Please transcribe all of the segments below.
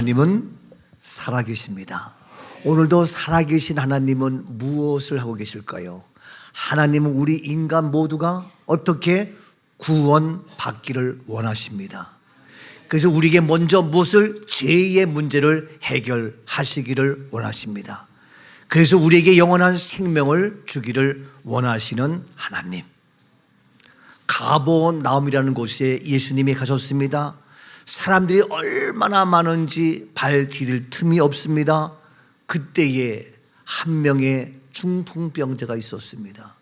하나님은 살아계십니다. 오늘도 살아계신 하나님은 무엇을 하고 계실까요? 하나님은 우리 인간 모두가 어떻게 구원받기를 원하십니다. 그래서 우리에게 먼저 무엇을 죄의 문제를 해결하시기를 원하십니다. 그래서 우리에게 영원한 생명을 주기를 원하시는 하나님. 가버나움이라는 곳에 예수님이 가셨습니다. 사람들이 얼마나 많은지 발 디딜 틈이 없습니다. 그때에 한 명의 중풍병자가 있었습니다.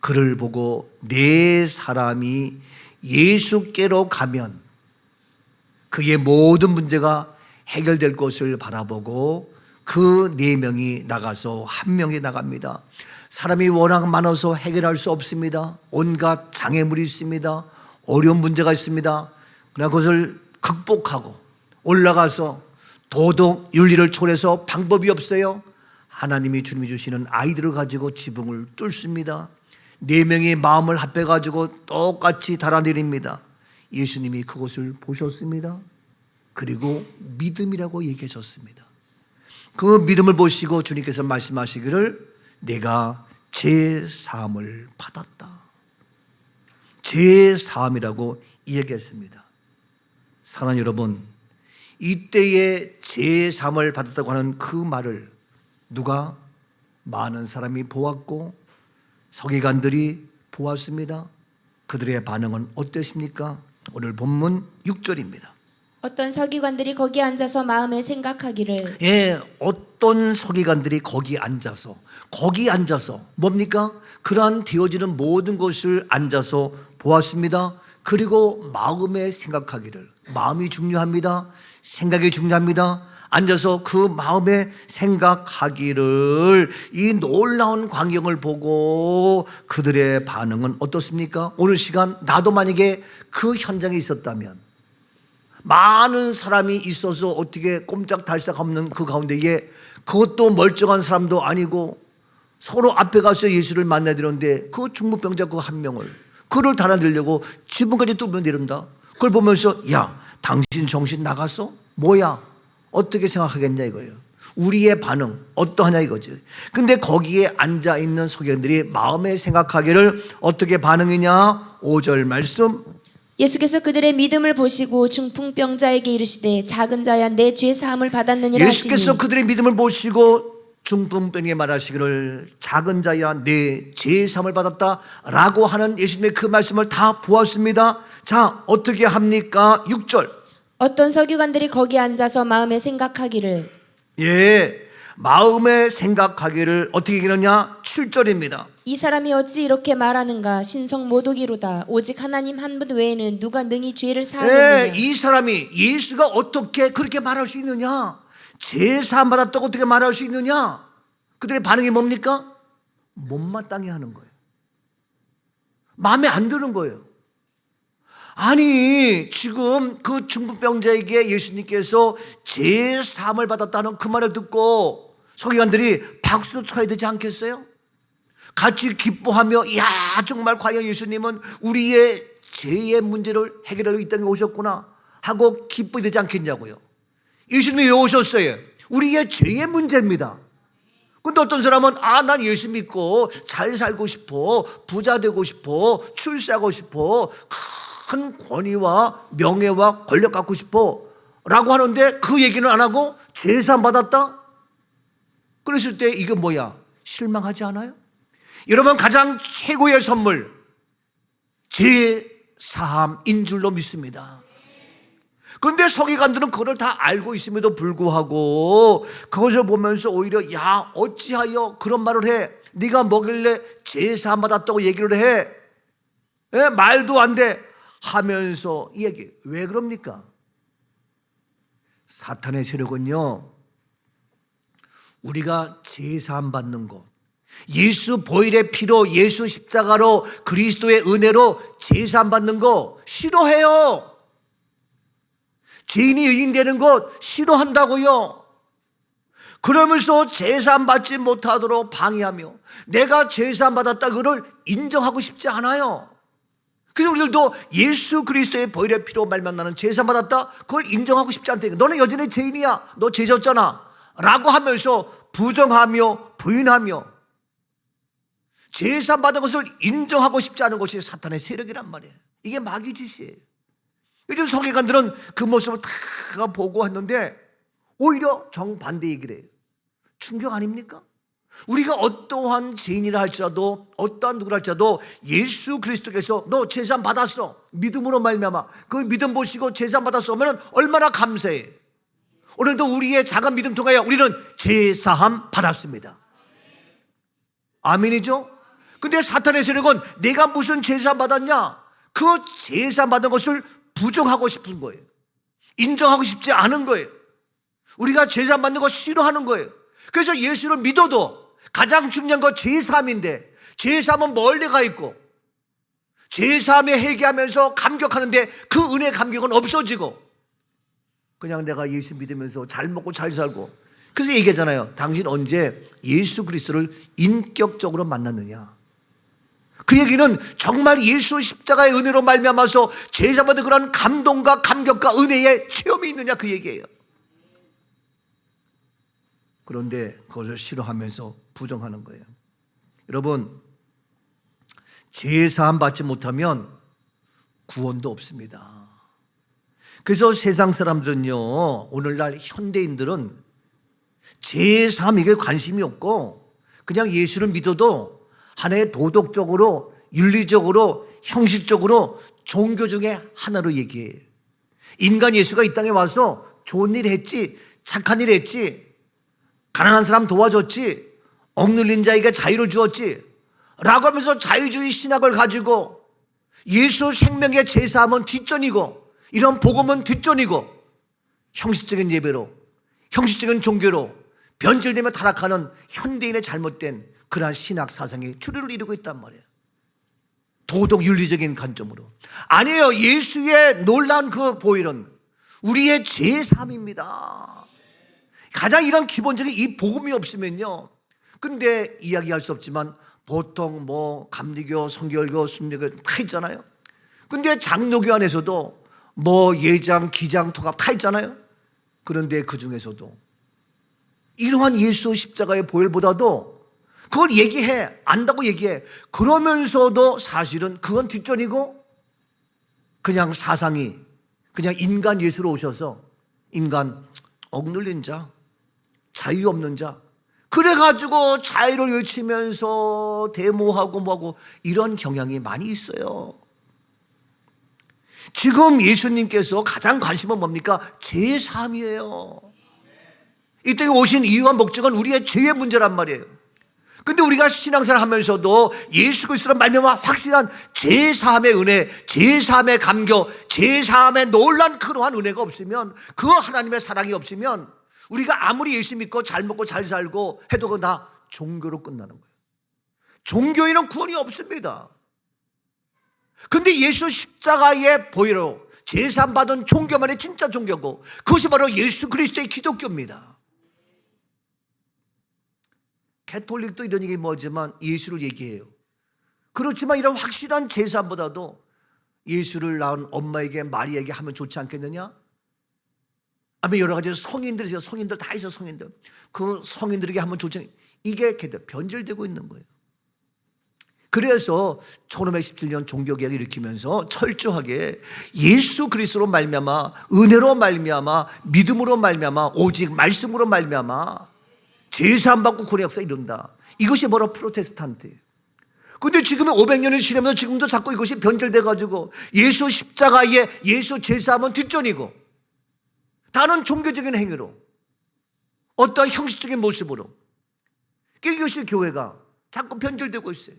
그를 보고 네 사람이 예수께로 가면 그의 모든 문제가 해결될 것을 바라보고 그 네 명이 나가서 한 명이 나갑니다. 사람이 워낙 많아서 해결할 수 없습니다. 온갖 장애물이 있습니다. 어려운 문제가 있습니다. 그러나 그것을 극복하고 올라가서 도덕 윤리를 초래해서 방법이 없어요. 하나님이 주님이 주시는 아이들을 가지고 지붕을 뚫습니다. 네 명의 마음을 합해가지고 똑같이 달아내립니다. 예수님이 그것을 보셨습니다. 그리고 믿음이라고 얘기하셨습니다. 그 믿음을 보시고 주님께서 말씀하시기를 내가 죄사함을 받았다. 죄사함이라고 이야기했습니다. 사랑하는 여러분, 이때에 죄사함을 받았다고 하는 그 말을 누가? 많은 사람이 보았고 서기관들이 보았습니다. 그들의 반응은 어땠습니까? 오늘 본문 6절입니다. 어떤 서기관들이 거기 앉아서 마음에 생각하기를 어떤 서기관들이 거기 앉아서 뭡니까? 그러한 되어지는 모든 것을 앉아서 보았습니다. 그리고 마음에 생각하기를, 마음이 중요합니다. 생각이 중요합니다. 앉아서 그 마음에 생각하기를, 이 놀라운 광경을 보고 그들의 반응은 어떻습니까? 오늘 시간 나도 만약에 그 현장에 있었다면, 많은 사람이 있어서 어떻게 꼼짝달싹 없는 그 가운데에 그것도 멀쩡한 사람도 아니고 서로 앞에 가서 예수를 만나야 되는데 그 중풍병자 그 한 명을 그를 달아내려고 지붕까지 뚫고 내린다. 그걸 보면서 야, 당신 정신 나갔어? 뭐야? 어떻게 생각하겠냐 이거예요. 우리의 반응 어떠하냐 이거지. 근데 거기에 앉아있는 서기관들이 마음에 생각하기를 어떻게 반응이냐? 5절 말씀. 예수께서 그들의 믿음을 보시고 중풍병자에게 이르시되 작은 자야 내 죄 사함을 받았느니라 하시니 예수께서 그들의 믿음을 보시고 중풍병에 말하시기를 작은 자야 내 죄 사함을 받았다 라고 하는 예수님의 그 말씀을 다 보았습니다. 자, 어떻게 합니까? 6절. 어떤 서기관들이 거기 앉아서 마음에 생각하기를 마음에 생각하기를 어떻게 얘기하느냐? 7절입니다. 이 사람이 어찌 이렇게 말하는가 신성 모독이로다 오직 하나님 한 분 외에는 누가 능히 죄를 사하겠느냐. 이 사람이 예수가 어떻게 그렇게 말할 수 있느냐? 제사함 받았다고 어떻게 말할 수 있느냐? 그들의 반응이 뭡니까? 못마땅해 하는 거예요. 마음에 안 드는 거예요. 아니 지금 그 중풍병자에게 예수님께서 제사함을 받았다는 그 말을 듣고 서기관들이 박수 쳐야 되지 않겠어요? 같이 기뻐하며 야 정말 과연 예수님은 우리의 죄의 문제를 해결하러 이 땅에 오셨구나 하고 기뻐야 되지 않겠냐고요. 예수님이 왜 오셨어요? 우리의 죄의 문제입니다. 근데 어떤 사람은 난 예수 믿고 잘 살고 싶어, 부자 되고 싶어, 출세하고 싶어, 큰 권위와 명예와 권력 갖고 싶어 라고 하는데 그 얘기는 안 하고 죄사함 받았다? 그랬을 때 이게 뭐야? 실망하지 않아요? 여러분 가장 최고의 선물 죄사함인 줄로 믿습니다. 그런데 서기관들은 그걸 다 알고 있음에도 불구하고 그것을 보면서 오히려 야 어찌하여 그런 말을 해? 네가 뭐길래 죄사함 받았다고 얘기를 해? 말도 안 돼 하면서 이 얘기 왜 그럽니까? 사탄의 세력은요 우리가 죄사함 받는 것, 예수 보혈의 피로 예수 십자가로 그리스도의 은혜로 제사함 받는 거 싫어해요. 죄인이 의인되는 것 싫어한다고요. 그러면서 제사함 받지 못하도록 방해하며 내가 제사함 받았다 그걸 인정하고 싶지 않아요. 그래서 우리들도 예수 그리스도의 보혈의 피로 말미암아 제사 받았다, 그걸 인정하고 싶지 않다니까. 너는 여전히 죄인이야, 너 죄 졌잖아 라고 하면서 부정하며 부인하며 제사 받은 것을 인정하고 싶지 않은 것이 사탄의 세력이란 말이에요. 이게 마귀 짓이에요. 요즘 서기관들은 그 모습을 다 보고 했는데 오히려 정반대 얘기를 해요. 충격 아닙니까? 우리가 어떠한 죄인이라 할지라도 어떠한 누구라 할지라도 예수 그리스도께서 너 제사 받았어, 믿음으로 말미암아 그 믿음 보시고 제사 받았어 하면 얼마나 감사해. 오늘도 우리의 작은 믿음 통하여 우리는 제사함 받았습니다. 아멘이죠? 근데 사탄의 세력은 내가 무슨 제사 받았냐, 그 제사 받은 것을 부정하고 싶은 거예요. 인정하고 싶지 않은 거예요. 우리가 제사 받는 거 싫어하는 거예요. 그래서 예수를 믿어도 가장 중요한 건 제사함인데, 제사함은 멀리 가 있고 제사함에 회개하면서 감격하는데 그 은혜 감격은 없어지고 그냥 내가 예수 믿으면서 잘 먹고 잘 살고. 그래서 얘기하잖아요. 당신 언제 예수 그리스도를 인격적으로 만났느냐. 그 얘기는 정말 예수 십자가의 은혜로 말미암아서 제사받은 그런 감동과 감격과 은혜의 체험이 있느냐, 그 얘기예요. 그런데 그것을 싫어하면서 부정하는 거예요. 여러분, 제사함 받지 못하면 구원도 없습니다. 그래서 세상 사람들은요, 오늘날 현대인들은 제사함 이게 관심이 없고 그냥 예수를 믿어도 하나의 도덕적으로, 윤리적으로, 형식적으로 종교 중에 하나로 얘기해요. 인간 예수가 이 땅에 와서 좋은 일 했지, 착한 일 했지, 가난한 사람 도와줬지, 억눌린 자에게 자유를 주었지 라고 하면서 자유주의 신학을 가지고 예수 생명의 제사함은 뒷전이고 이런 복음은 뒷전이고 형식적인 예배로, 형식적인 종교로 변질되며 타락하는 현대인의 잘못된 그러한 신학 사상이 주류를 이루고 있단 말이에요. 도덕 윤리적인 관점으로. 아니에요. 예수의 놀라운 그 보혈은 우리의 제사함입니다. 가장 이런 기본적인 이 복음이 없으면요, 근데 이야기할 수 없지만 보통 뭐 감리교, 성결교, 순례교 다 있잖아요. 근데 장로교 안에서도 뭐 예장, 기장, 통합 다 있잖아요. 그런데 그 중에서도 이러한 예수 십자가의 보혈보다도 그걸 얘기해, 안다고 얘기해. 그러면서도 사실은 그건 뒷전이고 그냥 사상이 그냥 인간 예수로 오셔서 인간 억눌린 자, 자유 없는 자, 그래가지고 자유를 외치면서 데모하고 뭐하고 이런 경향이 많이 있어요. 지금 예수님께서 가장 관심은 뭡니까? 제사함이에요. 이 땅에 오신 이유와 목적은 우리의 죄의 문제란 말이에요. 근데 우리가 신앙생활 하면서도 예수 그리스도로 말미암아 확실한 제사함의 은혜, 제사함의 감격, 제사함의 놀란 그러한 은혜가 없으면, 그 하나님의 사랑이 없으면 우리가 아무리 예수 믿고 잘 먹고 잘 살고 해도 그건 다 종교로 끝나는 거예요. 종교에는 구원이 없습니다. 근데 예수 십자가의 보혈로 제사함 받은 종교만이 진짜 종교고 그것이 바로 예수 그리스도의 기독교입니다. 가톨릭도 이런 얘기 뭐지만 예수를 얘기해요. 그렇지만 이런 확실한 제사함보다도 예수를 낳은 엄마에게 마리아에게 하면 좋지 않겠느냐? 아니면 여러 가지 성인들이 있어요. 성인들 다 있어. 성인들 그 성인들에게 하면 좋지 않겠느냐? 이게 변질되고 있는 거예요. 그래서 1517년 종교개혁을 일으키면서 철저하게 예수 그리스도로 말미암아, 은혜로 말미암아, 믿음으로 말미암아, 오직 말씀으로 말미암아 제사함 받고 구원의 역사 이룬다. 이것이 바로 프로테스탄트예요. 근데 지금은 500년을 지나면서 지금도 자꾸 이것이 변절돼 가지고 예수 십자가의 예수 제사함은 뒷전이고 다른 종교적인 행위로 어떠한 형식적인 모습으로 이것이 교회가 자꾸 변절되고 있어요.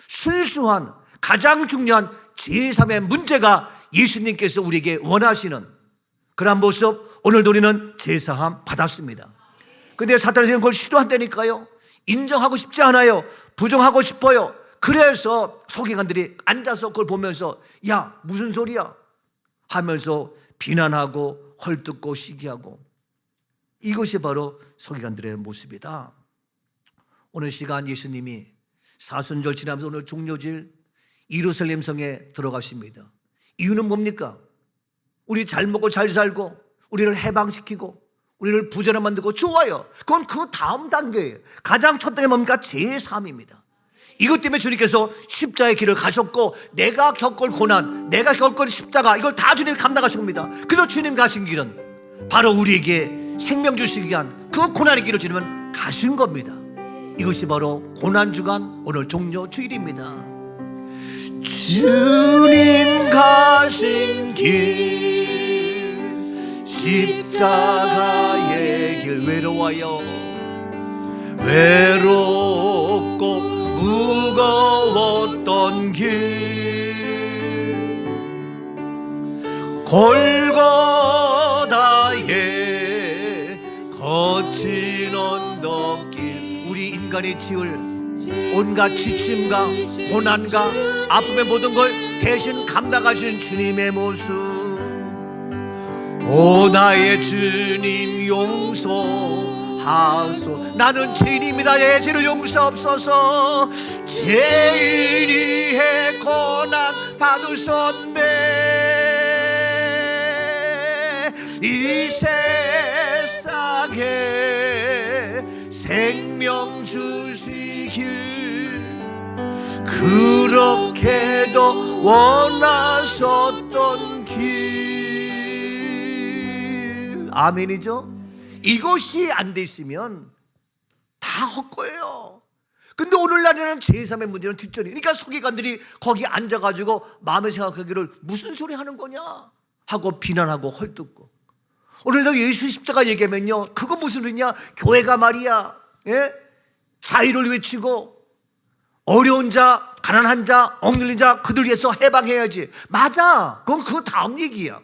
순수한 가장 중요한 제사함의 문제가 예수님께서 우리에게 원하시는 그런 모습, 오늘도 우리는 제사함 받았습니다. 근데 사탄은 그걸 싫어한다니까요. 인정하고 싶지 않아요. 부정하고 싶어요. 그래서 서기관들이 앉아서 그걸 보면서 야 무슨 소리야 하면서 비난하고 헐뜯고 시기하고, 이것이 바로 서기관들의 모습이다. 오늘 시간 예수님이 사순절 지나면서 오늘 종료질 예루살렘 성에 들어가십니다. 이유는 뭡니까? 우리 잘 먹고 잘 살고 우리를 해방시키고 우리를 부자로 만들고 좋아요. 그건 그 다음 단계예요. 가장 첫 단계 뭡니까? 제3입니다. 이것 때문에 주님께서 십자가의 길을 가셨고 내가 겪을 고난, 내가 겪을 십자가 이걸 다 주님이 감당하십니다. 그래서 주님 가신 길은 바로 우리에게 생명 주시기 위한 그 고난의 길을 주님은 가신 겁니다. 이것이 바로 고난주간 오늘 종료 주일입니다. 주님 가신 길 십자가의 길 외로워요. 외롭고 무거웠던 길 골고다의 거친 언덕길 우리 인간이 지을 온갖 지침과 고난과 아픔의 모든 걸 대신 감당하신 주님의 모습 오 나의 주님 용서하소 나는 죄인입니다. 내 죄를 용서하옵소서. 죄인이해 고난 받으셨네. 이 세상에 생명 주시길 그렇게도 원하셨던 길 아멘이죠. 이것이 안 돼 있으면 다 헛거예요. 근데 오늘날에는 제3의 문제는 뒷전이 그러니까 서기관들이 거기 앉아가지고 마음에 생각하기를 무슨 소리 하는 거냐 하고 비난하고 헐뜯고 오늘날 예수 십자가 얘기하면요 그거 무슨 소리냐 교회가 말이야 자유를 외치고 어려운 자 가난한 자 억눌린 자 그들 위해서 해방해야지 맞아 그건 그 다음 얘기야.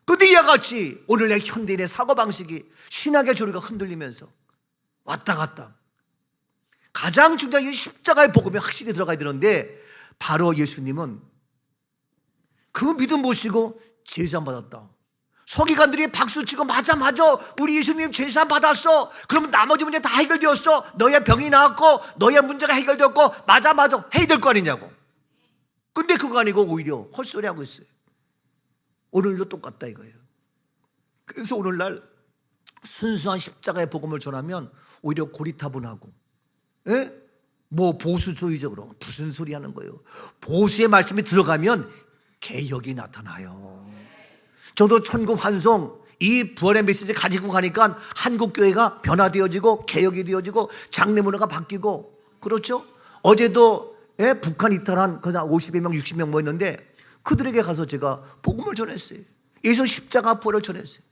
근데 이와 같이 오늘날 현대인의 사고방식이 신학의 교리가 흔들리면서 왔다 갔다 가장 중요한 이 십자가의 복음이 확실히 들어가야 되는데 바로 예수님은 그 믿음 보시고 제사 받았다. 서기관들이 박수치고 맞아 우리 예수님 제사 받았어. 그러면 나머지 문제 다 해결되었어. 너의 병이 나았고 너의 문제가 해결되었고 맞아 해야 될 거 아니냐고. 근데 그거 아니고 오히려 헛소리하고 있어요. 오늘도 똑같다 이거예요. 그래서 오늘날 순수한 십자가의 복음을 전하면 오히려 고리타분하고 뭐 보수주의적으로 무슨 소리 하는 거예요. 보수의 말씀이 들어가면 개혁이 나타나요. 저도 천국 환송 이 부활의 메시지 가지고 가니까 한국교회가 변화되어지고 개혁이 되어지고 장례 문화가 바뀌고 그렇죠. 어제도 북한 이탈한 50여 명 60명 모였는데 그들에게 가서 제가 복음을 전했어요. 예수 십자가 부활을 전했어요.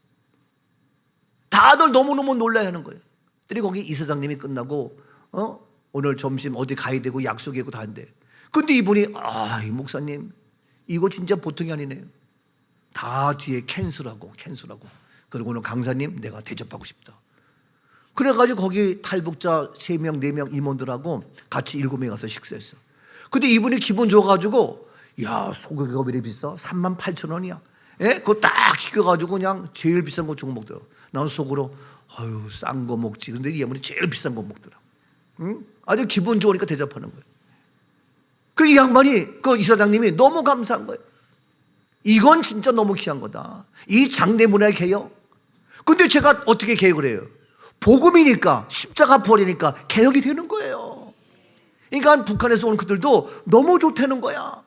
다들 너무너무 놀라하는 거예요. 그리고 거기 이사장님이 끝나고 오늘 점심 어디 가야 되고 약속이 있고 다 한대. 근데 이분이 이 목사님 이거 진짜 보통이 아니네요. 다 뒤에 캔슬하고 그리고 오늘 강사님 내가 대접하고 싶다. 그래가지고 거기 탈북자 3명 4명 임원들하고 같이 7명이 가서 식사했어. 근데 이분이 기분 좋아가지고 야 소고기가 왜 이렇게 비싸? 38,000원이야. 그거 딱 시켜가지고 그냥 제일 비싼 거 주고 먹더라고. 난 속으로 아유 싼 거 먹지. 근데 이 양반이 제일 비싼 거 먹더라고. 응? 아주 기분 좋으니까 대접하는 거예요. 그 이 양반이 그 이사장님이 너무 감사한 거예요. 이건 진짜 너무 귀한 거다. 이 장례 문화의 개혁. 근데 제가 어떻게 개혁을 해요? 복음이니까 십자가 부활이니까 개혁이 되는 거예요. 그러니까 북한에서 온 그들도 너무 좋다는 거야.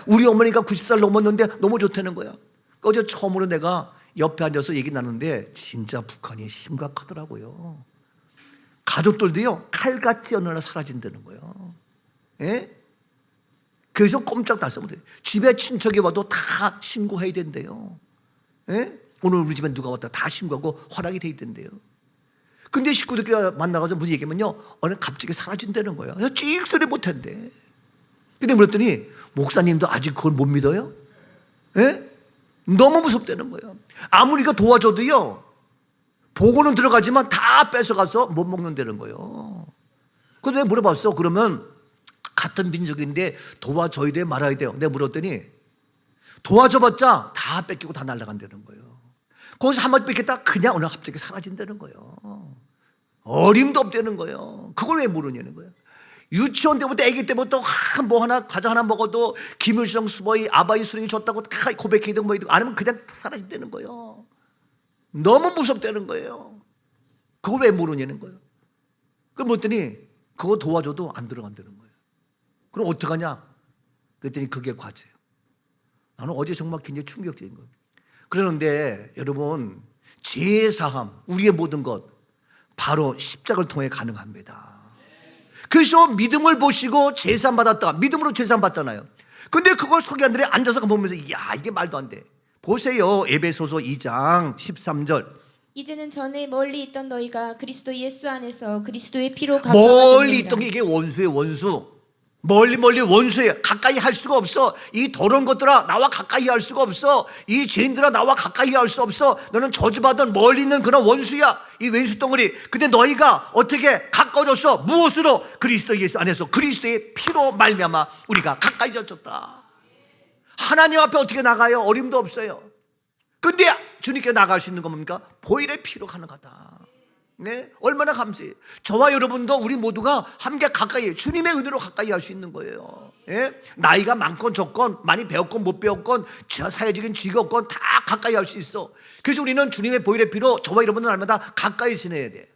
우리 어머니가 90살 넘었는데 너무 좋다는 거야. 어제 처음으로 내가 옆에 앉아서 얘기 나누는데 진짜 북한이 심각하더라고요. 가족들도요 칼같이 어느 날 사라진다는 거예요. 그래서 꼼짝 달싹 못해요. 집에 친척이 와도 다 신고해야 된대요. 오늘 우리 집에 누가 왔다 다 신고하고 허락이 돼 있던데요. 근데 식구들끼리 만나가지고 무슨 얘기하면요 어느 갑자기 사라진다는 거예요. 찍소리 못한대. 근데 물었더니 목사님도 아직 그걸 못 믿어요? 너무 무섭다는 거예요. 아무리 이거 도와줘도요 보고는 들어가지만 다 뺏어가서 못 먹는다는 거예요. 근데 내가 물어봤어. 그러면 같은 민족인데 도와줘야 돼 말아야 돼요. 내가 물었더니 도와줘봤자 다 뺏기고 다 날아간다는 거예요. 거기서 한 번 뺏겼다 그냥 오늘 갑자기 사라진다는 거예요. 어림도 없다는 거예요. 그걸 왜 모르냐는 거예요. 유치원 때부터 아기 때부터 뭐 하나 과자 하나 먹어도 김일성 수보이 아바이 수령이 줬다고 고백해도 뭐 아니면 그냥 사라진다는 거예요. 너무 무섭다는 거예요. 그걸 왜 모르냐는 거예요. 그럼 뭐더니 그거 도와줘도 안 들어간다는 거예요. 그럼 어떡하냐? 그랬더니 그게 과제예요. 나는 어제 정말 굉장히 충격적인 거예요. 그러는데 여러분, 제사함, 우리의 모든 것 바로 십자가를 통해 가능합니다. 그래서 믿음을 보시고 제사함 받았다. 믿음으로 제사함 받잖아요. 근데 그걸 소개한들이 앉아서 보면서 이야, 이게 말도 안 돼. 보세요. 에베소서 2장 13절. 이제는 전에 멀리 있던 너희가 그리스도 예수 안에서 그리스도의 피로 멀리 가까워졌느니라. 있던 게 이게 원수예요. 원수. 멀리 원수예요. 가까이 할 수가 없어. 이 더러운 것들아 나와 가까이 할 수가 없어. 이 죄인들아 나와 가까이 할 수 없어. 너는 저주받은 멀리 있는 그런 원수야. 이 왼수 덩어리. 근데 너희가 어떻게 가까워졌어? 무엇으로? 그리스도 예수 안에서 그리스도의 피로 말미암아 우리가 가까이졌다. 하나님 앞에 어떻게 나가요? 어림도 없어요. 근데 주님께 나갈 수 있는 건 뭡니까? 보혈의 피로 가능하다. 네, 얼마나 감사해요. 저와 여러분도 우리 모두가 함께 가까이, 주님의 은혜로 가까이 할 수 있는 거예요. 예? 나이가 많건 적건, 많이 배웠건 못 배웠건, 사회적인 직업건 다 가까이 할 수 있어. 그래서 우리는 주님의 보혈의 피로 저와 여러분들 날마다 가까이 지내야 돼.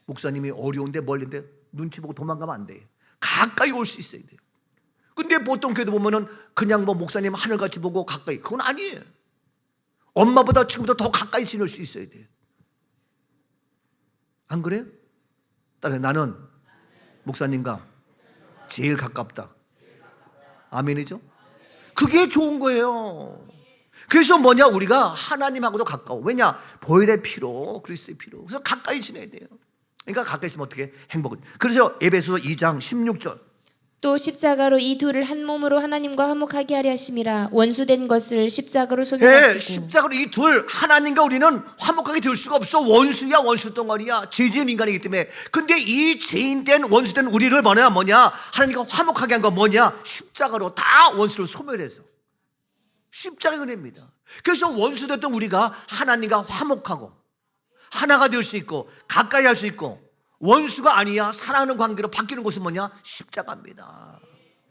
목사님이 어려운데 멀린데 눈치 보고 도망가면 안 돼. 가까이 올 수 있어야 돼요. 근데 보통 교회도 보면은 그냥 뭐 목사님 하늘같이 보고 가까이, 그건 아니에요. 엄마보다 친구보다 더 가까이 지낼 수 있어야 돼요. 안 그래요? 따라서 나는 목사님과 제일 가깝다. 아멘이죠? 그게 좋은 거예요. 그래서 뭐냐, 우리가 하나님하고도 가까워. 왜냐? 보혈의 피로, 그리스도의 피로. 그래서 가까이 지내야 돼요. 그러니까 가까이 있으면 어떻게 행복은. 그래서 에베소서 2장 16절. 또 십자가로 이 둘을 한 몸으로 하나님과 화목하게 하려 하심이라. 원수된 것을 십자가로 소멸하시고. 십자가로 이 둘, 하나님과 우리는 화목하게 될 수가 없어. 원수야, 원수 덩어리야. 죄지은 인간이기 때문에. 근데 이 죄인된 원수된 우리를 뭐냐, 하나님과 화목하게 한 건 뭐냐? 십자가로 다 원수를 소멸해서. 십자가의 은혜입니다. 그래서 원수됐던 우리가 하나님과 화목하고 하나가 될 수 있고 가까이 할 수 있고, 원수가 아니야 사랑하는 관계로 바뀌는 것은 뭐냐? 십자가입니다.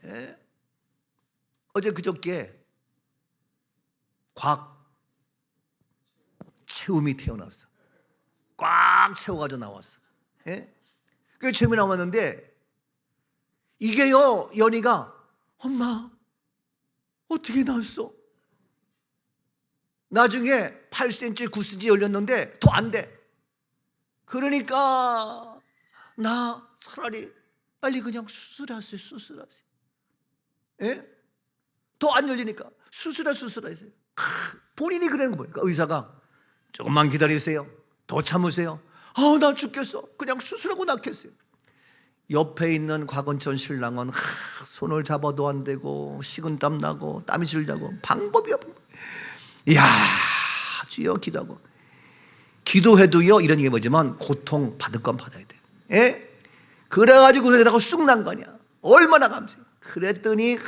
예? 어제 그저께 곽채움이 태어났어. 꽉 채워가지고 나왔어. 예? 그 채움이 나왔는데 이게요, 연희가 엄마 어떻게 낳았어? 나중에 8cm 9cm 열렸는데 더 안 돼. 그러니까 나 차라리 빨리 그냥 수술하세요. 예? 더 안 열리니까 수술하세요. 본인이 그러는 거예요. 그러니까 의사가 조금만 기다리세요. 더 참으세요. 나 죽겠어. 그냥 수술하고 낳겠어요. 옆에 있는 곽은천 신랑은 손을 잡아도 안 되고 식은땀 나고 땀이 질다고 방법이야. 이야, 주여 기도하고. 기도해도요, 이런 얘기 뭐지만 고통 받을 건 받아야 돼. 예? 그래가지고 그러다가 쑥 난 거냐. 얼마나 감사해. 그랬더니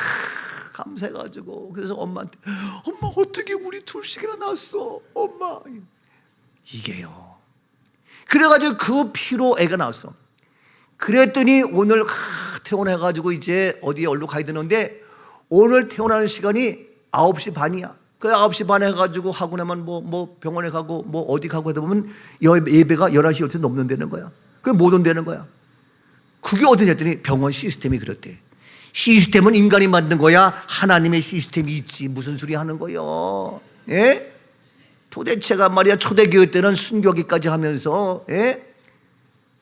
감사해가지고 그래서 엄마한테 엄마 어떻게 우리 둘씩이나 낳았어 엄마. 이게요. 그래가지고 그 피로 애가 나왔어. 그랬더니 오늘 퇴원해가지고 이제 어디에 얼른 가야 되는데 오늘 퇴원하는 시간이 9시 반이야. 그 9시 반에 해가지고 하고 나면 뭐 병원에 가고 뭐 어디 가고 하다 보면 예배가 11시 12시 넘는다는 거야. 그게 못 온다는 거야. 그게 어디냐 했더니 병원 시스템이 그렇대. 시스템은 인간이 만든 거야? 하나님의 시스템이 있지. 무슨 소리 하는 거요? 예? 도대체가 말이야, 초대교회 때는 순교기까지 하면서, 예?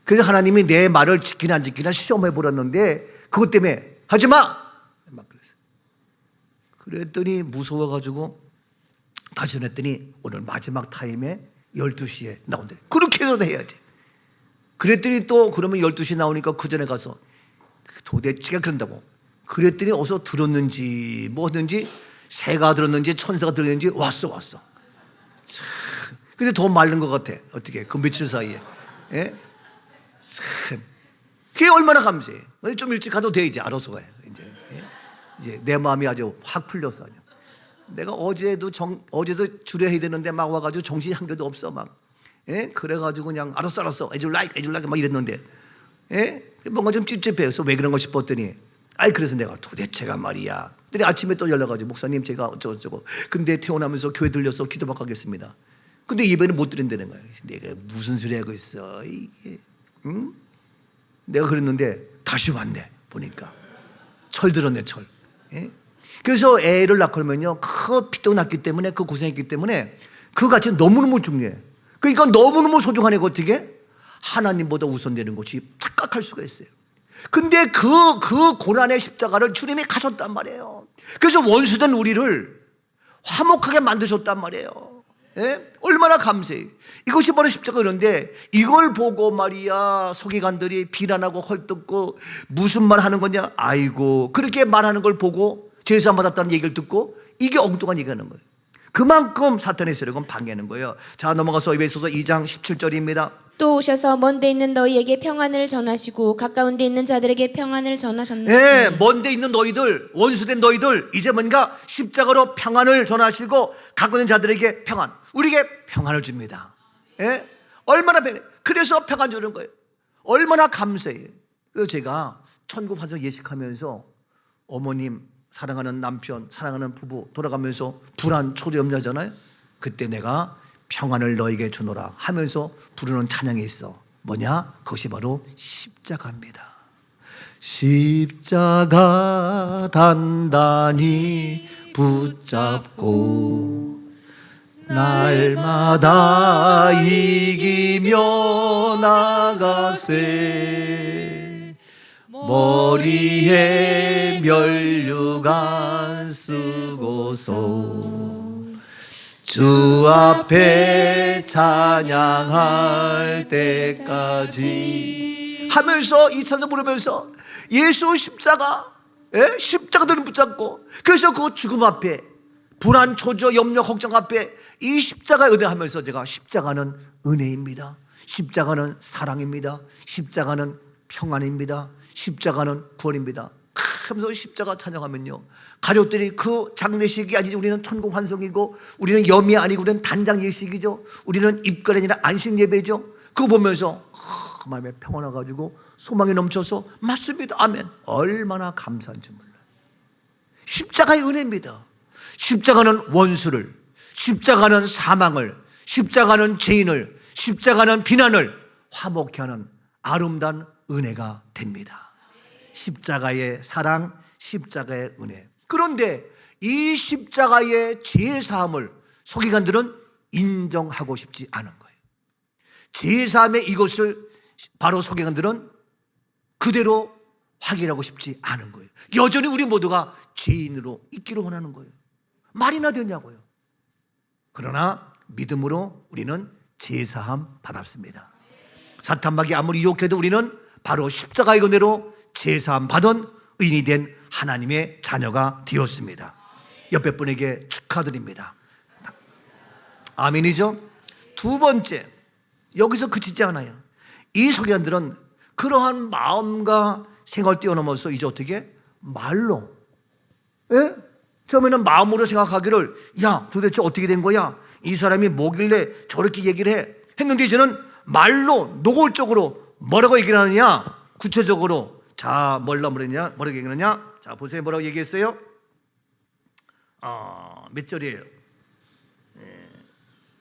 그래서 하나님이 내 말을 지키나 안 지키나 시험해 버렸는데 그것 때문에 하지 마! 막 그랬어요. 그랬더니 무서워가지고 다시 전했더니 오늘 마지막 타임에 12시에 나온대. 그렇게 해서 해야지. 그랬더니 또 그러면 12시 나오니까 그 전에 가서 도대체가 그런다고. 그랬더니 어서 들었는지 뭐든지 새가 들었는지 천사가 들었는지 왔어. 참. 근데 더 마른 것 같아. 어떻게 그 며칠 사이에. 예? 참. 그게 얼마나 감사해. 좀 일찍 가도 돼. 이제 알아서 가요. 이제 내 마음이 아주 확 풀렸어. 아주. 내가 어제도 주례해야 되는데 막 와가지고 정신이 한 개도 없어 막. 예? 그래가지고 그냥 알았어. 애줄 like 막 이랬는데 예? 뭔가 좀 찝찝해서 왜 그런 거 싶었더니 아이 그래서 내가 도대체가 말이야. 근데 아침에 또 연락가지고 목사님 제가 어쩌고저쩌고 근데 태어나면서 교회 들려서 기도받고 하겠습니다. 근데 예배는 못 드린다는 거예요. 내가 무슨 소리 하고 있어 이게. 응? 내가 그랬는데 다시 왔네 보니까 철 들었네 철. 예? 그래서 애를 낳고 그러면요 그 피떡 났기 때문에 그 고생했기 때문에 그 가치는 너무너무 중요해. 그러니까 너무너무 소중한 애가 어떻게 하나님보다 우선되는 것이 착각할 수가 있어요. 근데 그 고난의 십자가를 주님이 가셨단 말이에요. 그래서 원수된 우리를 화목하게 만드셨단 말이에요. 예? 얼마나 감사해요. 이것이 바로 십자가. 그런데 이걸 보고 말이야 서기관들이 비난하고 헐뜯고 무슨 말 하는 거냐. 아이고 그렇게 말하는 걸 보고 제사 받았다는 얘기를 듣고 이게 엉뚱한 얘기하는 거예요. 그만큼 사탄의 세력은 방해하는 거예요. 자 넘어가서 에베소서 2장 17절입니다. 또 오셔서 먼데 있는 너희에게 평안을 전하시고 가까운 데 있는 자들에게 평안을 전하셨나니. 예, 먼데 있는 너희들, 원수된 너희들 이제 뭔가 십자가로 평안을 전하시고 가까운 있는 자들에게 평안, 우리에게 평안을 줍니다. 예? 얼마나 그래서 평안 주는 거예요. 얼마나 감사해요. 그래서 제가 천국 환상 예식하면서 어머님, 사랑하는 남편, 사랑하는 부부 돌아가면서 불안 초조염려잖아요. 그때 내가 평안을 너에게 주노라 하면서 부르는 찬양이 있어. 뭐냐? 그것이 바로 십자가입니다. 십자가 단단히 붙잡고 날마다 이기며 나가세. 머리에 면류관 쓰고서 주 앞에 찬양할 때까지 하면서 이 찬양 부르면서 예수 십자가, 예? 십자가들을 붙잡고 그래서 그 죽음 앞에 불안, 초조, 염려, 걱정 앞에 이 십자가의 은혜 하면서 제가 십자가는 은혜입니다. 십자가는 사랑입니다. 십자가는 평안입니다. 십자가는 구원입니다. 하면서 십자가 찬양하면요 가족들이 그 장례식이 아니지 우리는 천국 환송이고 우리는 염이 아니고 우리는 단장 예식이죠. 우리는 입관이 아니라 안식 예배죠. 그거 보면서 마음에 평안해 가지고 소망이 넘쳐서 맞습니다. 아멘. 얼마나 감사한지 몰라요. 십자가의 은혜입니다. 십자가는 원수를, 십자가는 사망을, 십자가는 죄인을, 십자가는 비난을 화목케 하는 아름다운 은혜가 됩니다. 십자가의 사랑, 십자가의 은혜. 그런데 이 십자가의 죄사함을 서기관들은 인정하고 싶지 않은 거예요. 죄사함의 이것을 바로 서기관들은 그대로 확인하고 싶지 않은 거예요. 여전히 우리 모두가 죄인으로 있기를 원하는 거예요. 말이나 되냐고요. 그러나 믿음으로 우리는 죄사함 받았습니다. 사탄막이 아무리 유혹해도 우리는 바로 십자가의 은혜로 죄사함 받은 의인이 된 하나님의 자녀가 되었습니다. 옆에 분에게 축하드립니다. 아멘이죠? 두 번째, 여기서 그치지 않아요. 이 서기관들은 그러한 마음과 생각을 뛰어넘어서 이제 어떻게? 말로, 예? 처음에는 마음으로 생각하기를 야 도대체 어떻게 된 거야? 이 사람이 뭐길래 저렇게 얘기를 해? 했는데 이제는 말로 노골적으로 뭐라고 얘기를 하느냐? 구체적으로 자 뭐라고 얘기하느냐? 자 보세요. 뭐라고 얘기했어요? 몇 절이에요?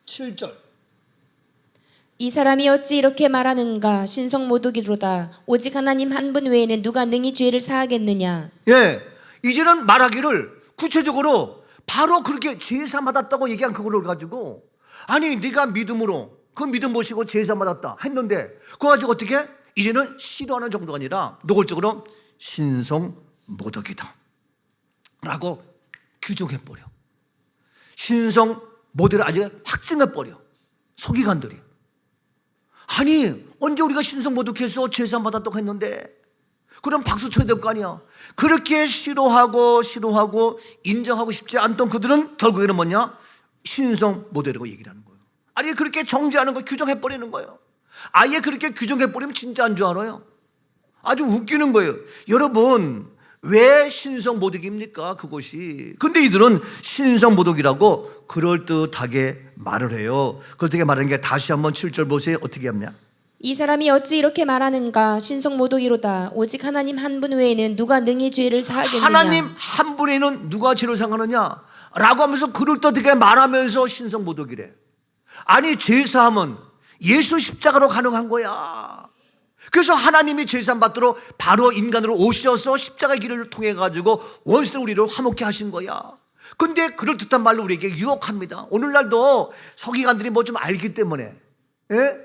7절. 이 사람이 어찌 이렇게 말하는가? 신성 모독이로다. 오직 하나님 한 분 외에는 누가 능히 죄를 사하겠느냐? 예, 이제는 말하기를 구체적으로 바로 그렇게 제사 받았다고 얘기한 그거를 가지고 아니 네가 믿음으로 그 믿음 보시고 제사 받았다 했는데 그거 가지고 어떻게 이제는 싫어하는 정도가 아니라 노골적으로 신성 모독이다 라고 규정해버려. 신성 모독을 아직 확증해버려 서기관들이. 아니 언제 우리가 신성 모독해서 제사 받았다고 했는데 그럼 박수 쳐야 될 거 아니야. 그렇게 싫어하고 인정하고 싶지 않던 그들은 결국에는 뭐냐? 신성 모델이라고 얘기를 하는 거예요. 아니 그렇게 정죄하는 거 규정해버리는 거예요. 아예 그렇게 규정해버리면 진짜 안 줄 알아요. 아주 웃기는 거예요. 여러분 왜 신성 모독입니까 그것이? 근데 이들은 신성 모독이라고 그럴듯하게 말을 해요. 그렇게 말하는 게 다시 한번 7절 보세요. 어떻게 하냐? 이 사람이 어찌 이렇게 말하는가 신성모독이로다. 오직 하나님 한 분 외에는 누가 능히 죄를 사하겠느냐. 하나님 한 분에는 누가 죄를 상하느냐 라고 하면서 그럴듯하게 말하면서 신성모독이래. 아니 죄사함은 예수 십자가로 가능한 거야. 그래서 하나님이 죄사함 받도록 바로 인간으로 오셔서 십자가 길을 통해 가지고 원수들 우리를 화목케 하신 거야. 근데 그럴듯한 말로 우리에게 유혹합니다. 오늘날도 서기관들이 뭐 좀 알기 때문에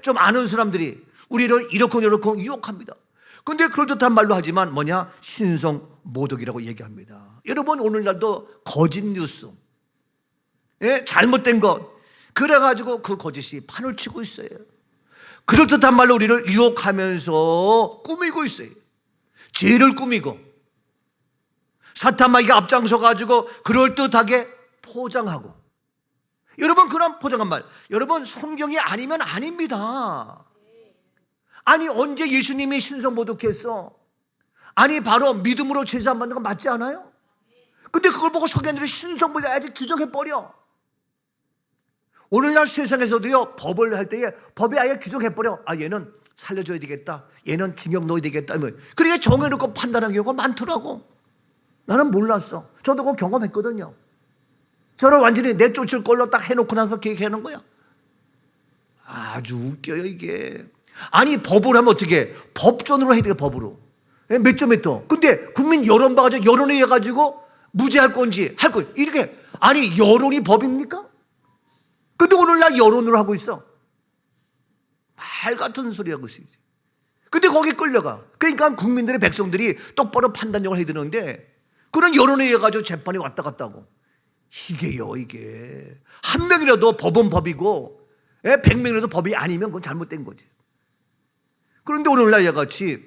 좀 아는 사람들이 우리를 이렇고 저렇고 유혹합니다. 근데 그럴듯한 말로 하지만 뭐냐? 신성모독이라고 얘기합니다. 여러분 오늘날도 거짓 뉴스, 잘못된 것 그래가지고 그 거짓이 판을 치고 있어요. 그럴듯한 말로 우리를 유혹하면서 꾸미고 있어요. 죄를 꾸미고 사탄마귀가 앞장서가지고 그럴듯하게 포장하고. 여러분 그런 포장한 말 여러분 성경이 아니면 아닙니다. 아니 언제 예수님이 신성모독했어? 아니 바로 믿음으로 죄사함 받는 거 맞지 않아요? 근데 그걸 보고 서기관들이 신성모독 아직 규정해버려. 오늘날 세상에서도요 법을 할 때에 법에 아예 규정해버려. 아 얘는 살려줘야 되겠다, 얘는 징역 넣어야 되겠다. 그러니까 정해놓고 판단하는 경우가 많더라고. 나는 몰랐어. 저도 그거 경험했거든요. 저를 완전히 내쫓을 걸로 딱 해놓고 나서 계획하는 거야. 아주 웃겨요 이게. 아니 법을 하면 어떻게 해? 법전으로 해야 돼요. 법으로 몇 점 몇 점. 근데 국민 여론 봐가지고 여론에 의해 가지고 무죄할 건지 할 거 이렇게. 아니 여론이 법입니까? 근데 오늘날 여론으로 하고 있어. 말 같은 소리 하고 있어. 근데 거기 끌려가. 그러니까 국민들의 백성들이 똑바로 판단력을 해야 되는데 그런 여론에 의해 가지고 재판이 왔다 갔다 하고. 이게요 이게. 한 명이라도 법은 법이고 100명이라도 법이 아니면 그건 잘못된 거지. 그런데 오늘날 같이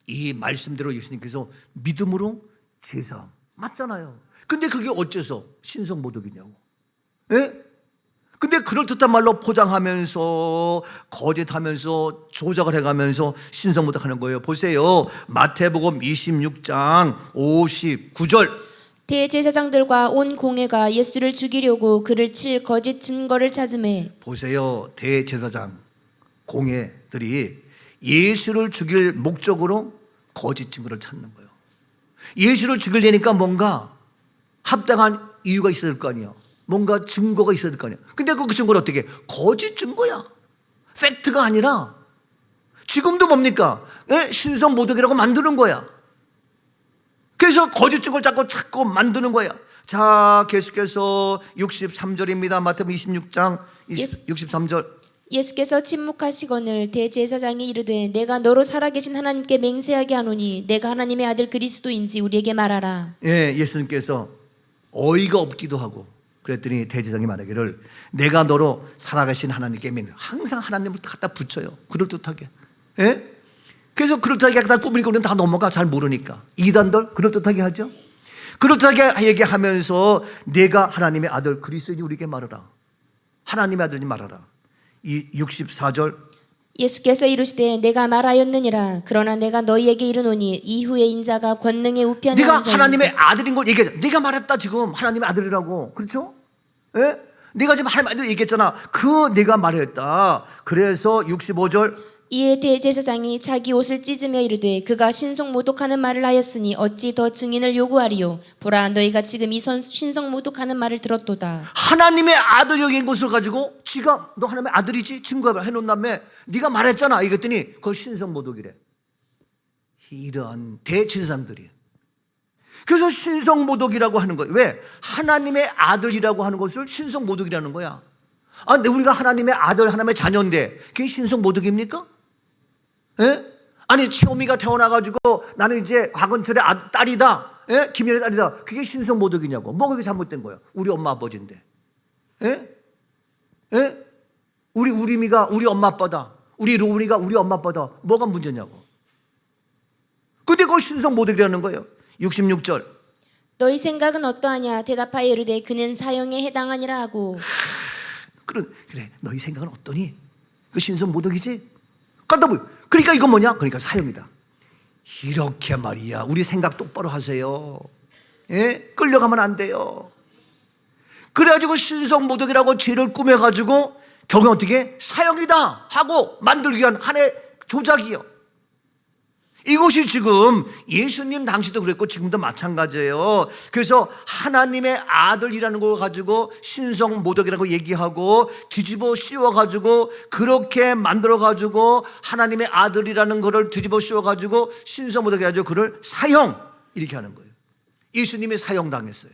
이 말씀대로 예수님께서 믿음으로 제사 맞잖아요. 근데 그게 어째서 신성모독이냐고. 근데 그럴듯한 말로 포장하면서 거짓하면서 조작을 해가면서 신성모독하는 거예요. 보세요. 마태복음 26장 59절. 대제사장들과 온 공회가 예수를 죽이려고 그를 칠 거짓 증거를 찾음에. 보세요. 대제사장 공회들이 예수를 죽일 목적으로 거짓 증거를 찾는 거예요. 예수를 죽이려니까 뭔가 합당한 이유가 있어야 될 거 아니에요. 뭔가 증거가 있어야 될 거 아니에요. 근데 그 증거를 어떻게 해? 거짓 증거야. 팩트가 아니라. 지금도 뭡니까? 신성모독이라고 만드는 거야. 그래서 거짓 증거를 자꾸 만드는 거야. 자, 계속해서 63절입니다. 마태복음 26장 63절. 예수께서 침묵하시거늘 대제사장이 이르되 내가 너로 살아계신 하나님께 맹세하게 하노니 내가 하나님의 아들 그리스도인지 우리에게 말하라. 예수님께서 어이가 없기도 하고 그랬더니 대제사장이 말하기를 내가 너로 살아계신 하나님께 맹세. 항상 하나님을 갖다 붙여요. 그럴듯하게. 그래서 그럴듯하게 갖다 꾸미니까 우리는 다 넘어가. 잘 모르니까. 이단들 그럴듯하게 하죠. 그럴듯하게 얘기하면서 내가 하나님의 아들 그리스도인지 우리에게 말하라. 하나님의 아들인지 말하라. 이 64절. 예수께서 이르시되 내가 말하였느니라. 그러나 내가 너희에게 이르노니 이후에 인자가 권능에 우편한 네가 자니. 하나님의 아들인 걸 얘기하자. 네가 말했다 지금 하나님의 아들이라고. 그렇죠? 네가 지금 하나님의 아들 얘기했잖아. 그 네가 말했다. 그래서 65절. 이에 대제사장이 자기 옷을 찢으며 이르되 그가 신성모독하는 말을 하였으니 어찌 더 증인을 요구하리요. 보라 너희가 지금 이 신성모독하는 말을 들었도다. 하나님의 아들 여기인 것을 가지고 지가 너 하나님의 아들이지 증거를 해놓은 다음에 네가 말했잖아 이랬더니 그걸 신성모독이래. 이런 대제사장들이. 그래서 신성모독이라고 하는 거예요. 왜? 하나님의 아들이라고 하는 것을 신성모독이라는 거야. 아, 근데 우리가 하나님의 아들 하나님의 자녀인데 그게 신성모독입니까? 아니 채오미가 태어나가지고 나는 이제 곽은철의 딸이다, 김연의 딸이다. 그게 신성모독이냐고. 뭐가 그게 잘못된 거야? 우리 엄마 아버지인데. 우리 우림이가 우리 엄마 아빠다. 우리 로운이가 우리 엄마 아빠다. 뭐가 문제냐고. 근데 그걸 신성모독이라는 거예요. 66절. 너희 생각은 어떠하냐. 대답하여 이르되 그는 사형에 해당하니라 하고. 그래 너희 생각은 어떠니? 그 신성모독이지? 그러니까 이건 뭐냐? 그러니까 사형이다. 이렇게 말이야. 우리 생각 똑바로 하세요. 끌려가면 안 돼요. 그래가지고 신성모독이라고 죄를 꾸며가지고 결국은 어떻게 사형이다 하고 만들기 위한 하나의 조작이요. 이것이 지금 예수님 당시도 그랬고 지금도 마찬가지예요. 그래서 하나님의 아들이라는 걸 가지고 신성 모독이라고 얘기하고 뒤집어 씌워가지고 그렇게 만들어가지고 하나님의 아들이라는 거를 뒤집어 씌워가지고 신성 모독해가지고 그를 사형 이렇게 하는 거예요. 예수님이 사형당했어요.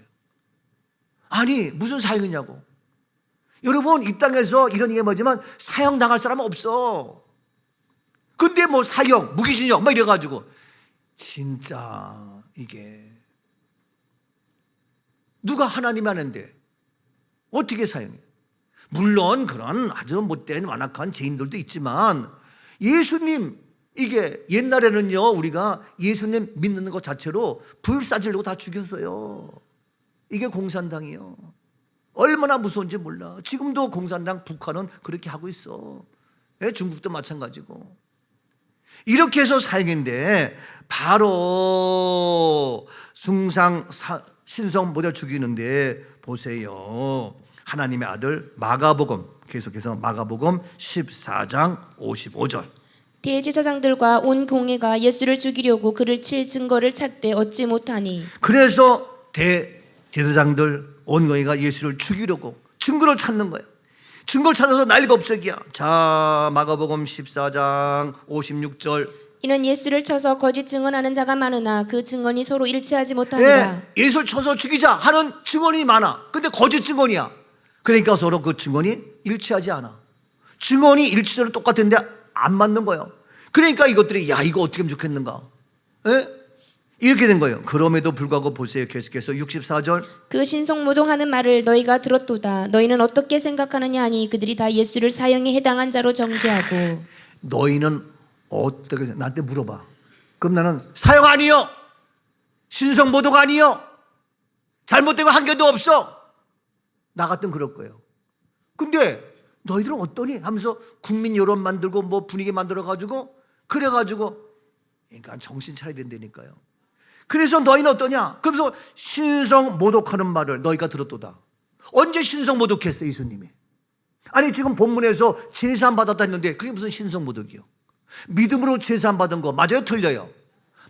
아니 무슨 사형이냐고. 여러분 이 땅에서 이런 얘기가 뭐지만 사형당할 사람은 없어. 근데 뭐 사형, 무기징역 막 이래가지고 진짜 이게 누가 하나님 하는데 어떻게 사형해? 물론 그런 아주 못된 완악한 죄인들도 있지만 예수님 이게 옛날에는요 우리가 예수님 믿는 것 자체로 불사질로 다 죽였어요. 이게 공산당이요. 얼마나 무서운지 몰라. 지금도 공산당 북한은 그렇게 하고 있어. 예, 중국도 마찬가지고. 이렇게 해서 사형인데 바로 숭상 신성 모독 죽이는데 보세요. 하나님의 아들 마가복음 계속해서 마가복음 14장 55절. 대제사장들과 온 공회가 예수를 죽이려고 그를 칠 증거를 찾되 얻지 못하니 그래서 대제사장들 온 공회가 예수를 죽이려고 증거를 찾는 거예요. 증거를 찾아서 난리법석이야. 자, 마가복음 14장 56절. 이는 예수를 쳐서 거짓 증언하는 자가 많으나 그 증언이 서로 일치하지 못하니라. 예수를 쳐서 죽이자 하는 증언이 많아. 근데 거짓 증언이야. 그러니까 서로 그 증언이 일치하지 않아. 증언이 일치적으로 똑같은데 안 맞는 거예요. 그러니까 이것들이 야 이거 어떻게 하면 좋겠는가. 이렇게 된 거예요. 그럼에도 불구하고 보세요. 계속해서 64절. 그 신성모독하는 말을 너희가 들었도다. 너희는 어떻게 생각하느냐 하니 그들이 다 예수를 사형에 해당한 자로 정죄하고. 너희는 어떻게 나한테 물어봐. 그럼 나는 사형 아니요. 신성모독 아니요. 잘못된 거 한 개도 없어. 나 같으면 그럴 거예요. 근데 너희들은 어떠니? 하면서 국민 여론 만들고 뭐 분위기 만들어가지고 그래가지고 그러니까 정신 차려야 된다니까요. 그래서 너희는 어떠냐? 그러면서 신성 모독하는 말을 너희가 들었도다. 언제 신성 모독했어 예수님이? 아니 지금 본문에서 제사함 받았다 했는데 그게 무슨 신성 모독이요? 믿음으로 제사함 받은 거 맞아요? 틀려요?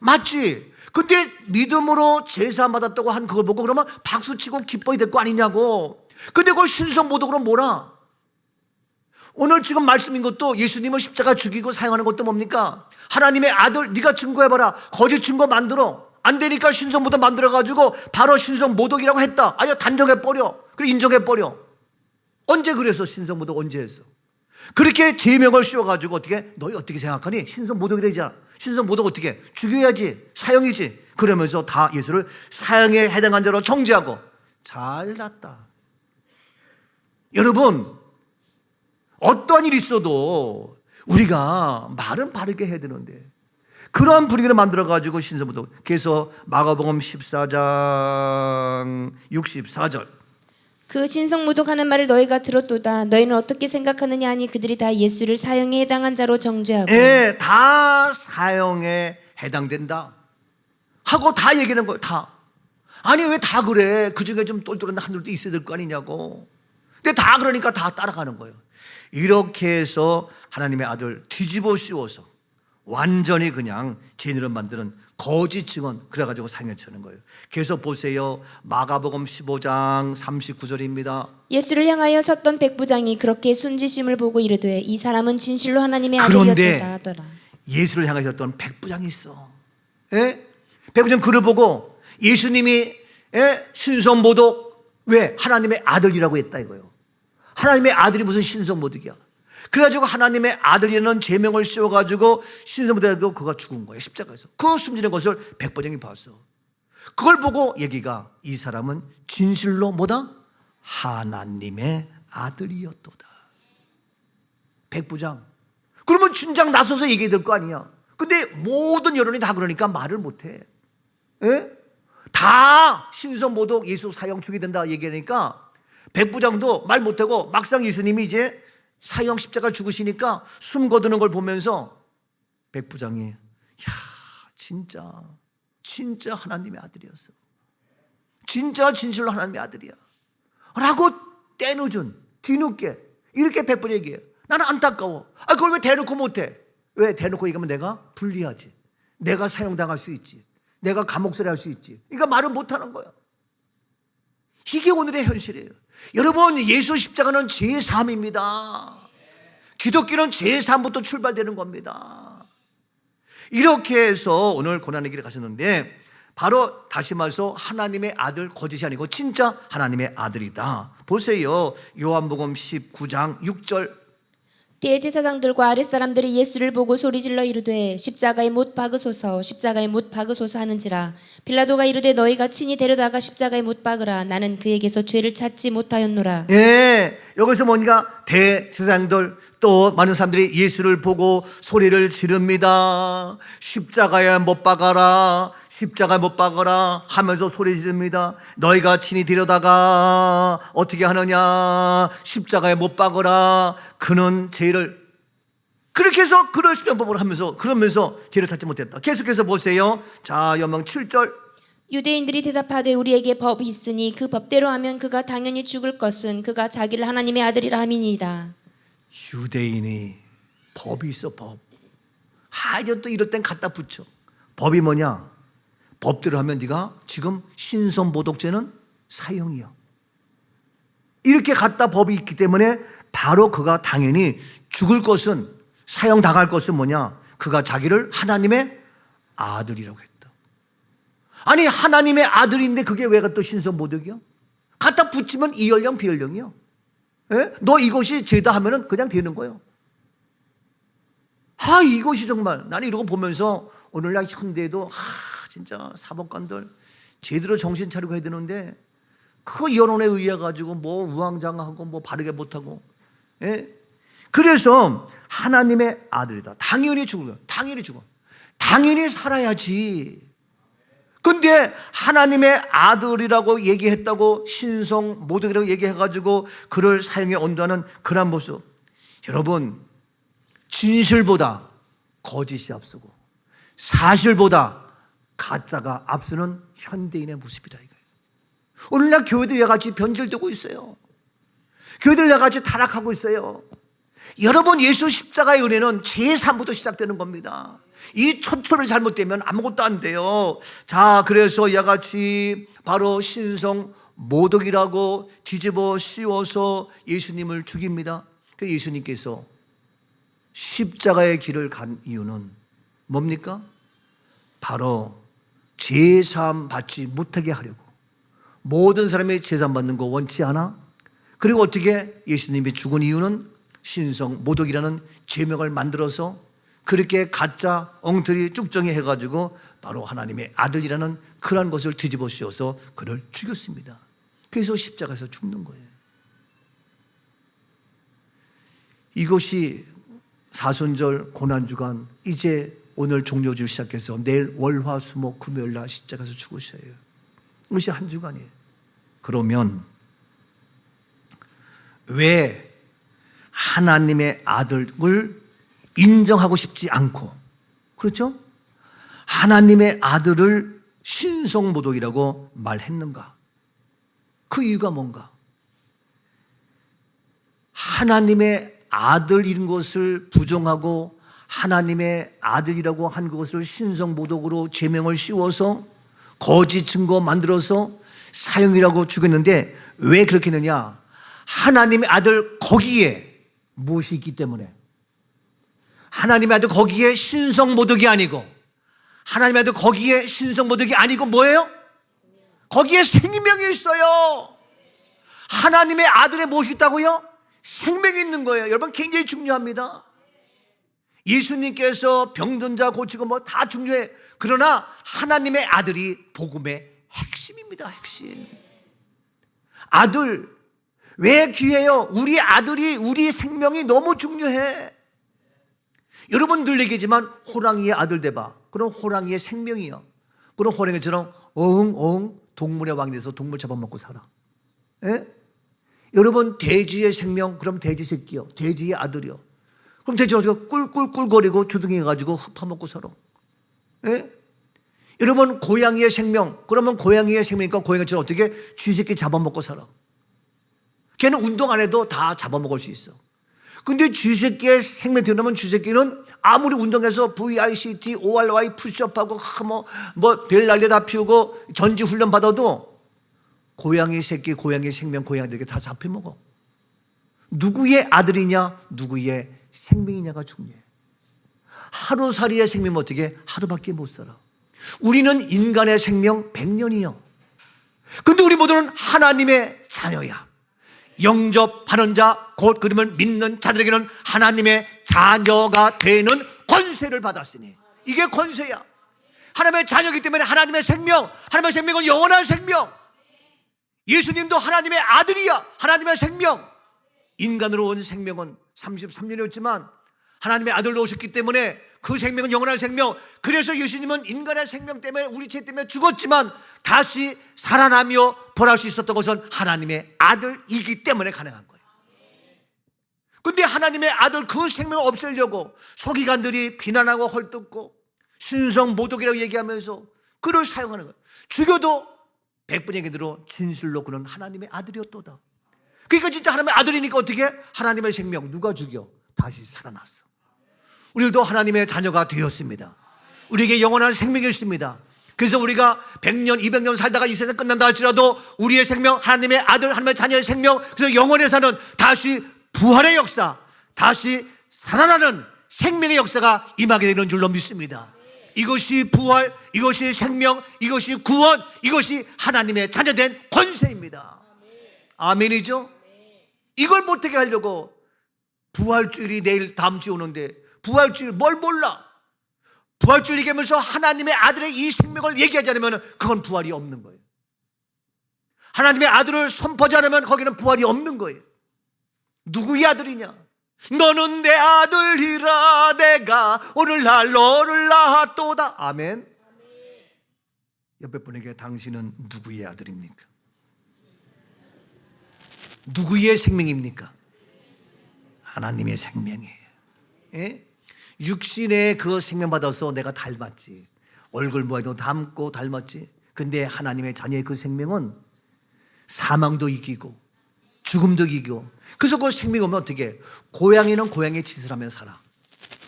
맞지? 근데 믿음으로 제사함 받았다고 한 그걸 보고 그러면 박수치고 기뻐야 될 거 아니냐고. 근데 그걸 신성 모독으로 뭐라? 오늘 지금 말씀인 것도 예수님을 십자가 죽이고 사용하는 것도 뭡니까? 하나님의 아들 네가 증거해봐라. 거짓 증거 만들어. 안 되니까 신성 모독 만들어가지고 바로 신성 모독이라고 했다. 아예 단정해버려. 그리고 인정해버려. 언제 그래서 신성 모독 언제 했어? 그렇게 제명을 씌워가지고 어떻게 너희 어떻게 생각하니? 신성 모독이라잖아. 신성 모독 어떻게? 죽여야지. 사형이지. 그러면서 다 예수를 사형에 해당한 자로 정죄하고. 잘났다. 여러분 어떠한 일이 있어도 우리가 말은 바르게 해야 되는데 그러한 분위기를 만들어가지고 신성모독. 그래서 마가복음 14장 64절. 그 신성모독하는 말을 너희가 들었도다. 너희는 어떻게 생각하느냐 하니 그들이 다 예수를 사형에 해당한 자로 정죄하고. 예, 다 사형에 해당된다 하고 다 얘기하는 거예요. 다. 아니 왜 다 그래? 그중에 좀 똘똘한 한들도 있어야 될 거 아니냐고. 근데 다 그러니까 다 따라가는 거예요. 이렇게 해서 하나님의 아들 뒤집어 씌워서 완전히 그냥 죄인으로 만드는 거짓 증언 그래가지고 사형에 처하는 거예요. 그래서 보세요. 마가복음 15장 39절입니다. 예수를 향하여 섰던 백부장이 그렇게 순지심을 보고 이르되 이 사람은 진실로 하나님의 그런데 아들이었다 하더라. 예수를 향하셨던 백부장이 있어. 예? 백부장 그를 보고 예수님이 신성모독 왜? 하나님의 아들이라고 했다 이거예요. 하나님의 아들이 무슨 신성모독이야. 그래가지고 하나님의 아들이라는 제명을 씌워가지고 신성모독하고 그가 죽은 거예요. 십자가에서. 그 숨지는 것을 백부장이 봤어. 그걸 보고 얘기가 이 사람은 진실로 뭐다? 하나님의 아들이었도다. 백부장. 그러면 진작 나서서 얘기해야 될 거 아니야. 근데 모든 여론이 다 그러니까 말을 못해. 예? 다 신성모독 예수 사형 죽이된다 얘기하니까 백부장도 말 못하고 막상 예수님이 이제 사형 십자가 죽으시니까 숨 거두는 걸 보면서 백부장이 야 진짜 하나님의 아들이었어. 진짜 진실로 하나님의 아들이야 라고 때늦은 뒤늦게 이렇게 100번 얘기해요. 나는 안타까워. 그걸 왜 대놓고 못해? 왜 대놓고 얘기하면 내가 불리하지. 내가 사형당할 수 있지. 내가 감옥살이 할 수 있지. 그러니까 말을 못하는 거야. 이게 오늘의 현실이에요. 여러분, 예수 십자가는 제3입니다. 기독교는 제3부터 출발되는 겁니다. 이렇게 해서 오늘 고난의 길에 가셨는데, 바로 다시 말해서 하나님의 아들, 거짓이 아니고 진짜 하나님의 아들이다. 보세요. 요한복음 19장 6절. 대제사장들과 아랫사람들이 예수를 보고 소리질러 이르되 십자가에 못 박으소서 십자가에 못 박으소서 하는지라. 빌라도가 이르되 너희가 친히 데려다가 십자가에 못 박으라. 나는 그에게서 죄를 찾지 못하였노라. 예, 여기서 뭔가 대제사장들 또 많은 사람들이 예수를 보고 소리를 지릅니다. 십자가에 못 박아라, 십자가에 못 박아라 하면서 소리 지릅니다. 너희가 친히 데려다가 어떻게 하느냐, 십자가에 못 박아라. 그는 죄를, 그렇게 해서 그를 십자가법을 하면서 그러면서 죄를 찾지 못했다. 계속해서 보세요. 자, 연방 7절. 유대인들이 대답하되 우리에게 법이 있으니 그 법대로 하면 그가 당연히 죽을 것은 그가 자기를 하나님의 아들이라 함이니이다. 유대인이 법이 있어, 법. 하여 또 이럴 땐 갖다 붙여. 법이 뭐냐? 법대로 하면 네가 지금 신성모독죄는 사형이야. 이렇게 갖다 법이 있기 때문에 바로 그가 당연히 죽을 것은, 사형 당할 것은 뭐냐? 그가 자기를 하나님의 아들이라고 했다. 아니, 하나님의 아들인데 그게 왜 또 신성모독이야? 갖다 붙이면 이연령 비연령이야. 예? 너 이것이 죄다 하면은 그냥 되는 거예요. 이것이 정말, 나는 이러고 보면서 오늘날 현대에도 진짜 사법관들 제대로 정신 차리고 해야 되는데 그 여론에 의해 가지고 뭐 우왕좌왕하고 뭐 바르게 못하고. 예? 그래서 하나님의 아들이다. 당연히 죽을 거야. 당연히 죽어. 당연히 살아야지. 근데 하나님의 아들이라고 얘기했다고 신성 모독이라고 얘기해가지고 그를 사형에 온다는 그런 모습. 여러분, 진실보다 거짓이 앞서고 사실보다 가짜가 앞서는 현대인의 모습이다 이거예요. 오늘날 교회도 여같이 변질되고 있어요. 교회들 여같이 타락하고 있어요. 여러분, 예수 십자가의 은혜는 제3부터 시작되는 겁니다. 이 초점이 잘못되면 아무것도 안 돼요. 자, 그래서 이같이 바로 신성 모독이라고 뒤집어 씌워서 예수님을 죽입니다. 그 예수님께서 십자가의 길을 간 이유는 뭡니까? 바로 제삼 받지 못하게 하려고. 모든 사람이 제삼 받는 거 원치 않아? 그리고 어떻게 예수님이 죽은 이유는 신성 모독이라는 제명을 만들어서 그렇게 가짜 엉터리 쭉정이 해가지고 바로 하나님의 아들이라는 그러한 것을 뒤집어 씌워서 그를 죽였습니다. 그래서 십자가에서 죽는 거예요. 이것이 사순절 고난주간, 이제 오늘 종료주 시작해서 내일 월화 수목 금요일날 십자가에서 죽으셔요. 이것이 한 주간이에요. 그러면 왜 하나님의 아들을 인정하고 싶지 않고, 그렇죠? 하나님의 아들을 신성모독이라고 말했는가? 그 이유가 뭔가? 하나님의 아들인 것을 부정하고 하나님의 아들이라고 한 것을 신성모독으로 제명을 씌워서 거짓 증거 만들어서 사형이라고 죽였는데 왜 그렇게 했느냐? 하나님의 아들 거기에 무엇이 있기 때문에. 하나님의 아들 거기에 신성모독이 아니고, 하나님의 아들 거기에 신성모독이 아니고 뭐예요? 거기에 생명이 있어요. 하나님의 아들에 무엇이 있다고요? 생명이 있는 거예요. 여러분, 굉장히 중요합니다. 예수님께서 병든 자 고치고 뭐 다 중요해. 그러나 하나님의 아들이 복음의 핵심입니다. 핵심. 아들 왜 귀해요? 우리 아들이, 우리 생명이 너무 중요해. 여러분 늘 얘기지만 호랑이의 아들 돼봐. 그럼 호랑이의 생명이요. 그럼 호랑이처럼 어흥 동물의 왕이 돼서 동물 잡아먹고 살아. 예? 여러분 돼지의 생명, 그럼 돼지 새끼요. 돼지의 아들이요. 그럼 돼지가 어디가 꿀꿀꿀거리고 주둥이 해가지고 흡파먹고 살아. 예? 여러분 고양이의 생명, 그러면 고양이의 생명이니까 고양이처럼 어떻게 쥐새끼 잡아먹고 살아. 걔는 운동 안 해도 다 잡아먹을 수 있어. 근데 쥐새끼의 생명 태어나면 쥐새끼는 아무리 운동해서 VICT, ORY 푸시업하고 별 날려 다 피우고 전지 훈련 받아도 고양이 새끼, 고양이 생명, 고양이들에게 다 잡혀먹어. 누구의 아들이냐, 누구의 생명이냐가 중요해. 하루살이의 생명 어떻게 하루밖에 못 살아. 우리는 인간의 생명 100년이요. 근데 우리 모두는 하나님의 자녀야. 영접하는 자, 곧 그러면 믿는 자들에게는 하나님의 자녀가 되는 권세를 받았으니, 이게 권세야. 하나님의 자녀이기 때문에 하나님의 생명, 하나님의 생명은 영원한 생명. 예수님도 하나님의 아들이야. 하나님의 생명. 인간으로 온 생명은 33년이었지만 하나님의 아들로 오셨기 때문에 그 생명은 영원한 생명. 그래서 예수님은 인간의 생명 때문에, 우리 죄 때문에 죽었지만 다시 살아나며 벌할 수 있었던 것은 하나님의 아들이기 때문에 가능한 거예요. 근데 하나님의 아들 그 생명을 없애려고 서기관들이 비난하고 헐뜯고 신성 모독이라고 얘기하면서 그를 사용하는 거예요. 죽여도 백분의 얘기대로 진실로 그는 하나님의 아들이었도다. 그러니까 진짜 하나님의 아들이니까 어떻게? 하나님의 생명 누가 죽여? 다시 살아났어. 우리도 하나님의 자녀가 되었습니다. 우리에게 영원한 생명이 있습니다. 그래서 우리가 100년, 200년 살다가 이 세상 끝난다 할지라도 우리의 생명, 하나님의 아들, 하나님의 자녀의 생명, 그래서 영원히 사는 다시 부활의 역사, 다시 살아나는 생명의 역사가 임하게 되는 줄로 믿습니다. 이것이 부활, 이것이 생명, 이것이 구원, 이것이 하나님의 자녀된 권세입니다. 아멘이죠? 이걸 못하게 하려고 부활주일이 내일 다음 주에 오는데 부활주일 뭘 몰라? 부활주일 얘기하면서 하나님의 아들의 이 생명을 얘기하지 않으면 그건 부활이 없는 거예요. 하나님의 아들을 선포하지 않으면 거기는 부활이 없는 거예요. 누구의 아들이냐? 너는 내 아들이라 내가 오늘날 너를 낳았도다. 아멘. 옆에 분에게 당신은 누구의 아들입니까? 누구의 생명입니까? 하나님의 생명이에요. 예? 육신의 그 생명 받아서 내가 닮았지. 얼굴 모양도 닮고 닮았지. 근데 하나님의 자녀의 그 생명은 사망도 이기고 죽음도 이기고, 그래서 그 생명이 오면 어떻게? 고양이는 고양이의 짓을 하면 살아.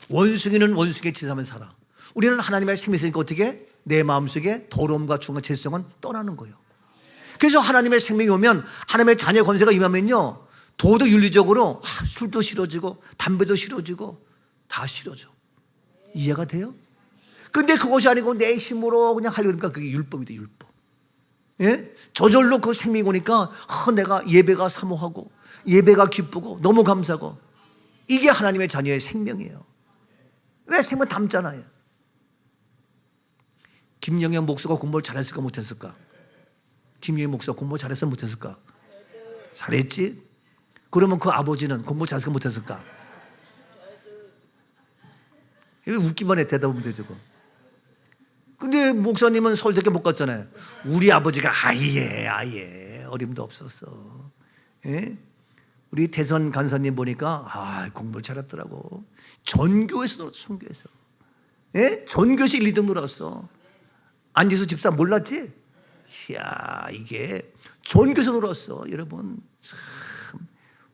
원숭이는 원숭이의 짓을 하면 살아. 우리는 하나님의 생명이 있으니까 어떻게? 내 마음속에 더러움과 죽음과 죄성은 떠나는 거예요. 그래서 하나님의 생명이 오면, 하나님의 자녀의 권세가 임하면요, 도덕 윤리적으로 술도 싫어지고 담배도 싫어지고 다 싫어져. 이해가 돼요? 근데 그것이 아니고 내 힘으로 그냥 하려니까 그게 율법이다, 율법. 예? 저절로 그 생명이 오니까 내가 예배가 사모하고 예배가 기쁘고 너무 감사하고, 이게 하나님의 자녀의 생명이에요. 왜? 생명 담잖아요. 김영현 목사가 공부를 잘했을까 못했을까? 김영현 목사가 공부 잘했어 못했을까? 잘했지? 그러면 그 아버지는 공부 잘했을까 못했을까? 이거 웃기만 해. 대답하면 되죠. 근데 목사님은 서울대학교 못 갔잖아요. 우리 아버지가 아예 어림도 없었어. 예? 우리 대선 간사님 보니까 공부를 잘했더라고. 전교에서 놀았어. 전교에서. 예? 전교에서 1, 2등 놀았어. 안지수 집사 몰랐지? 이야, 이게 전교에서 놀았어. 여러분 참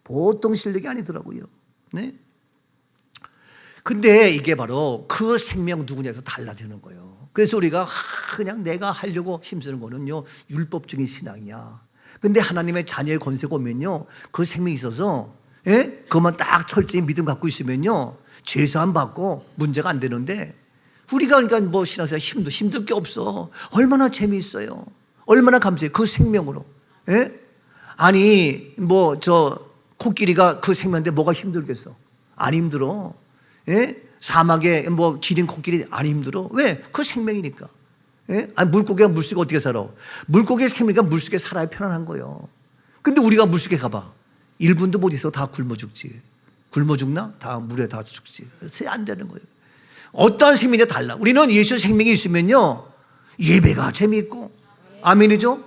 보통 실력이 아니더라고요. 네? 근데 이게 바로 그 생명 누구냐에서 달라지는 거예요. 그래서 우리가 그냥 내가 하려고 힘쓰는 거는요, 율법적인 신앙이야. 근데 하나님의 자녀의 권세가 오면요, 그 생명이 있어서, 예? 그것만 딱 철저히 믿음 갖고 있으면요, 죄사함 받고 문제가 안 되는데, 우리가 그러니까 뭐 신앙생활 힘들 게 없어. 얼마나 재미있어요. 얼마나 감사해요. 그 생명으로. 예? 아니 뭐 코끼리가 그 생명인데 뭐가 힘들겠어? 안 힘들어. 예? 사막에 뭐 기린 코끼리 안 힘들어. 왜? 그 생명이니까. 예? 아니 물고기가 물속에 어떻게 살아? 물고기의 생명이니까 물속에 살아야 편안한 거예요. 근데 우리가 물속에 가봐. 1분도 못 있어. 다 굶어 죽지. 굶어 죽나? 다 물에 다 죽지. 그래서 안 되는 거예요. 어떠한 생명이 달라. 우리는 예수 생명이 있으면요, 예배가 재미있고, 아멘이죠?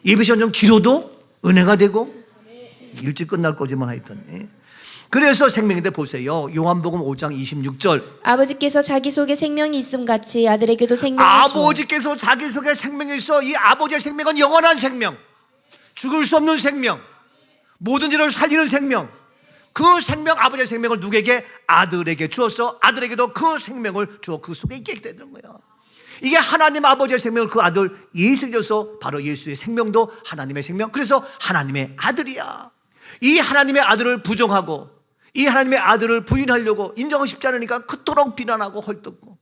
예배 시간 좀 길어도 은혜가 되고, 일찍 끝날 거지만 하여튼. 예. 그래서 생명인데 보세요. 요한복음 5장 26절. 아버지께서 자기 속에 생명이 있음 같이 아들에게도 생명을 아버지께서 자기 속에 생명이 있어. 이 아버지의 생명은 영원한 생명, 죽을 수 없는 생명, 모든 일을 살리는 생명. 그 생명, 아버지의 생명을 누구에게? 아들에게 주어서 아들에게도 그 생명을 주어 그 속에 있게 되는 거야. 이게 하나님 아버지의 생명을 그 아들 예수에 줘서 바로 예수의 생명도 하나님의 생명, 그래서 하나님의 아들이야. 이 하나님의 아들을 부정하고 이 하나님의 아들을 부인하려고 인정하고 싶지 않으니까 그토록 비난하고 헐뜯고,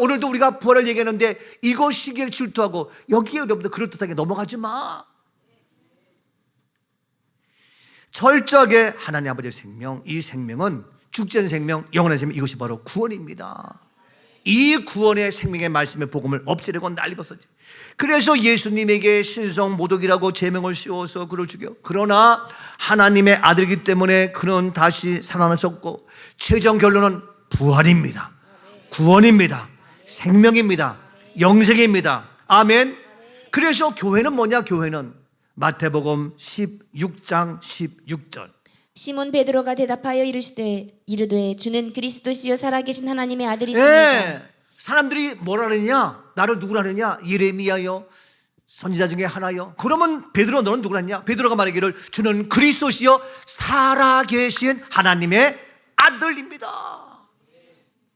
오늘도 우리가 부활을 얘기하는데 이거 시기에 질투하고, 여기에 여러분들 그럴듯하게 넘어가지 마. 철저하게 하나님 아버지의 생명, 이 생명은 죽지 않은 생명, 영원한 생명, 이것이 바로 구원입니다. 이 구원의 생명의 말씀의 복음을 없애려고 난리벗었지. 그래서 예수님에게 신성 모독이라고 제명을 씌워서 그를 죽여. 그러나 하나님의 아들이기 때문에 그는 다시 살아나셨고, 최종 결론은 부활입니다. 구원입니다. 생명입니다. 영생입니다. 아멘. 그래서 교회는 뭐냐? 교회는 마태복음 16장 16절. 시몬 베드로가 대답하여 이르되 주는 그리스도시요 살아계신 하나님의 아들이십니다. 사람들이 뭐라 그러냐? 나를 누구라 그러냐? 예레미야요, 선지자 중에 하나요. 그러면 베드로 너는 누구라냐? 베드로가 말하기를 주는 그리스도시요 살아계신 하나님의 아들입니다.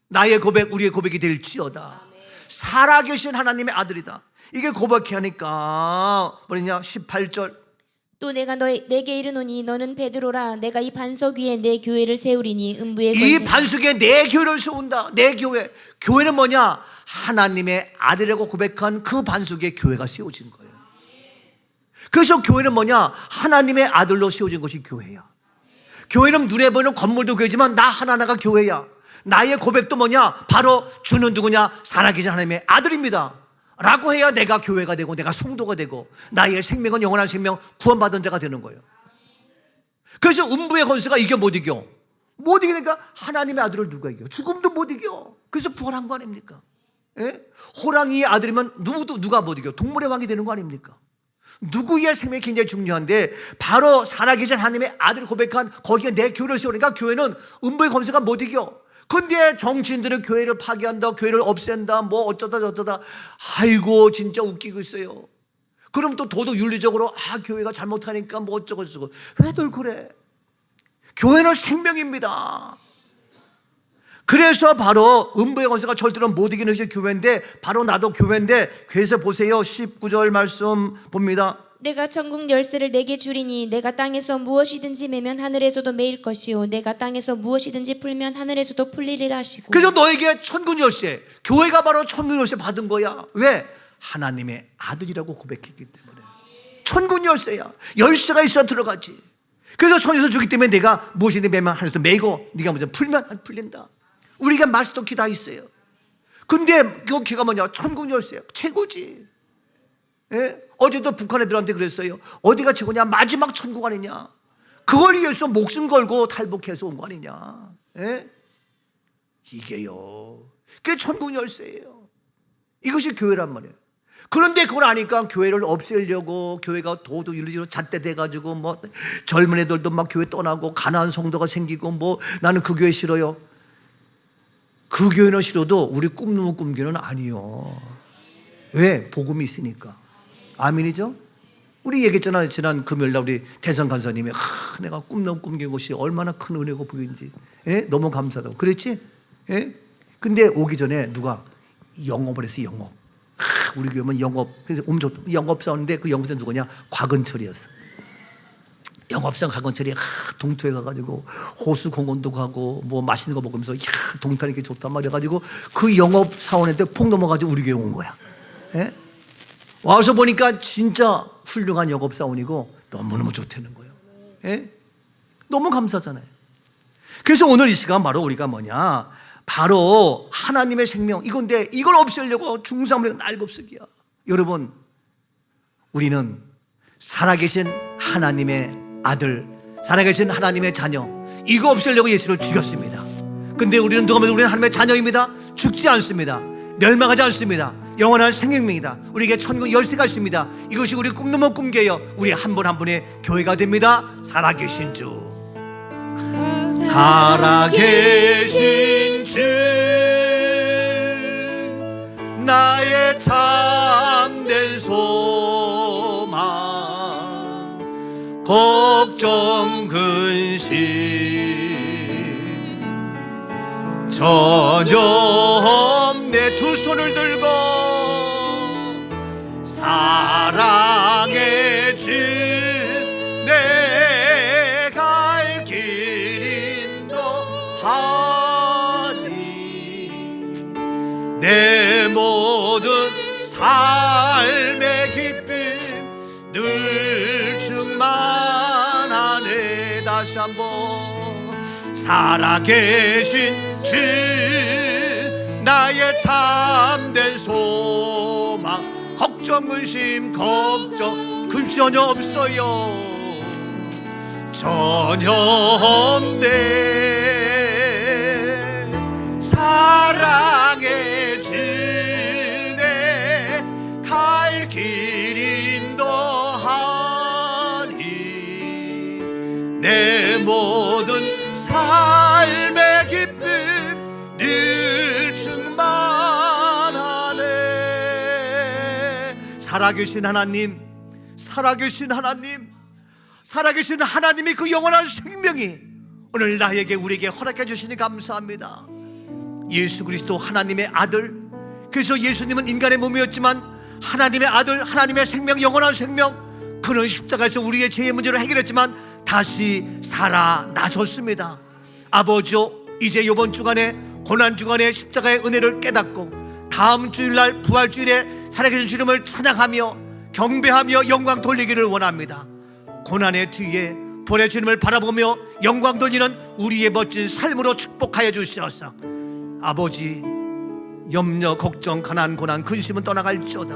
나의 고백, 우리의 고백이 될지어다. 살아계신 하나님의 아들이다. 이게 고백하니까 뭐냐? 18절. 또 내가 내게 이르노니 너는 베드로라. 내가 이 반석 위에 내 교회를 세우리니 음부의 이 반석 위에 내 교회를 세운다. 내 교회. 교회는 뭐냐? 하나님의 아들이라고 고백한 그 반석 위에 교회가 세워진 거예요. 그래서 교회는 뭐냐? 하나님의 아들로 세워진 것이 교회야. 교회는 눈에 보이는 건물도 교회지만 나 하나하나가 교회야. 나의 고백도 뭐냐? 바로 주는 누구냐? 살아계신 하나님의 아들입니다 라고 해야 내가 교회가 되고 내가 성도가 되고 나의 생명은 영원한 생명, 구원받은 자가 되는 거예요. 그래서 음부의 권세가 이겨 못 이겨? 못 이기니까 하나님의 아들을 누가 이겨? 죽음도 못 이겨. 그래서 부활한 거 아닙니까? 호랑이의 아들이면 누가 못 이겨? 동물의 왕이 되는 거 아닙니까? 누구의 생명이 굉장히 중요한데 바로 살아계신 하나님의 아들을 고백한 거기에 내 교회를 세우니까 교회는 음부의 권세가 못 이겨. 근데 정치인들은 교회를 파괴한다, 교회를 없앤다, 뭐 어쩌다 저쩌다. 아이고 진짜 웃기고 있어요. 그럼 또 도덕 윤리적으로 교회가 잘못하니까 뭐 어쩌고 저쩌고. 왜들 그래? 교회는 생명입니다. 그래서 바로 음부의 권세가 절대로 못 이기는 것이 교회인데 바로 나도 교회인데, 그래서 보세요. 19절 말씀 봅니다. 내가 천국 열쇠를 내게 주리니 내가 땅에서 무엇이든지 매면 하늘에서도 매일 것이요 내가 땅에서 무엇이든지 풀면 하늘에서도 풀리리라 하시고. 그래서 너에게 천국 열쇠, 교회가 바로 천국 열쇠 받은 거야. 왜? 하나님의 아들이라고 고백했기 때문에. 천국 열쇠야. 열쇠가 있어야 들어가지. 그래서 천에서 주기 때문에 내가 무엇이든지 매면 하늘에서 매고 네가 무슨 풀면 안 풀린다. 우리가 마스터키 다 있어요. 근데 그 키가 뭐냐? 천국 열쇠야. 최고지. 어제도 북한 애들한테 그랬어요. 어디가 최고냐? 마지막 천국 아니냐? 그걸 위해서 목숨 걸고 탈북해서 온 거 아니냐? 이게요. 그게 천국 열쇠예요. 이것이 교회란 말이에요. 그런데 그걸 아니까 교회를 없애려고, 교회가 도덕 윤리적으로 잣대돼가지고 뭐 젊은 애들도 막 교회 떠나고 가난한 성도가 생기고 뭐 나는 그 교회 싫어요. 그 교회는 싫어도 우리 꿈꾸는 꿈교회는 아니요. 왜? 복음이 있으니까. 아멘이죠? 우리 얘기했잖아요. 지난 금요일날 우리 대선 간사님이 내가 꿈는 꿈교회 곳이 얼마나 큰 은혜고 복인지 너무 감사하다고 그랬지? 근데 오기 전에 누가 영업을 해서 영업. 우리 교회는 영업, 그래서 영업사원인데 그 영업사원 누구냐? 곽은철이었어. 영업사원 곽은철이 동토에 가가지고 호수 공원도 가고 뭐 맛있는 거 먹으면서 동탄이 이렇게 좋단 말이야 가지고 그 영업사원한테 폭 넘어가지고 우리 교회 온 거야. 와서 보니까 진짜 훌륭한 영업사원이고 너무너무 좋다는 거예요. 너무 감사하잖아요. 그래서 오늘 이 시간 바로 우리가 뭐냐? 바로 하나님의 생명 이건데 이걸 없애려고 중상을 날법석이야. 여러분, 우리는 살아계신 하나님의 아들, 살아계신 하나님의 자녀, 이거 없애려고 예수를 죽였습니다. 근데 우리는 누가 보면 우리는 하나님의 자녀입니다. 죽지 않습니다. 멸망하지 않습니다. 영원한 생명입니다. 우리에게 천국 열쇠가 있습니다. 이것이 우리 꿈넘어 꿈개요. 우리 한 분 한 분의 교회가 됩니다. 살아계신 주, 살아계신 주, 나의 참된 소망, 걱정 근심 전혀 없네. 두 손을 들고 사랑의 주 내 갈 길 인도하니 내 모든 삶의 기쁨 늘 충만하네. 다시 한번 살아계신 주 나의 참된 소망 걱정 근심 전혀 없어요. 전혀 없네. 사랑의 주 내 갈 길 인도하니 내 모든 삶의 기쁨 늘 충만하네. 살아계신 하나님, 살아계신 하나님, 살아계신 하나님이 그 영원한 생명이 오늘 나에게 우리에게 허락해 주시니 감사합니다. 예수 그리스도 하나님의 아들, 그래서 예수님은 인간의 몸이었지만 하나님의 아들, 하나님의 생명, 영원한 생명, 그는 십자가에서 우리의 죄의 문제를 해결했지만 다시 살아나셨습니다. 아버지요, 이제 이번 주간에 고난주간에 십자가의 은혜를 깨닫고 다음 주일날 부활주일에 살아계신 주님을 찬양하며 경배하며 영광 돌리기를 원합니다. 고난의 뒤에 부활의 주님을 바라보며 영광 돌리는 우리의 멋진 삶으로 축복하여 주시옵소서. 아버지, 염려, 걱정, 가난, 고난, 근심은 떠나갈지어다.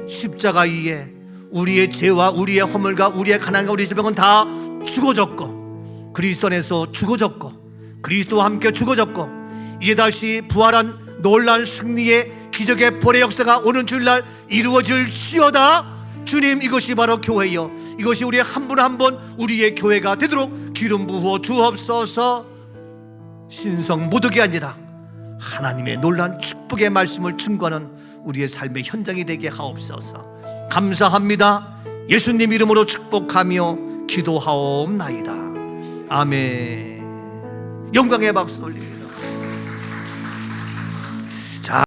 십자가 위에 우리의 죄와 우리의 허물과 우리의 가난과 우리의 질병은 다 죽어졌고 그리스도 안에서 죽어졌고 그리스도와 함께 죽어졌고 이제 다시 부활한 놀라운 승리의 기적의 부활의 역사가 오는 주일날 이루어질지어다. 주님, 이것이 바로 교회요, 이것이 우리의 한 분 한 분 우리의 교회가 되도록 기름 부어 주옵소서. 신성 모독이 아니라 하나님의 놀라운 축복의 말씀을 증거하는 우리의 삶의 현장이 되게 하옵소서. 감사합니다. 예수님 이름으로 축복하며 기도하옵나이다. 아멘. 영광의 박수 돌립니다.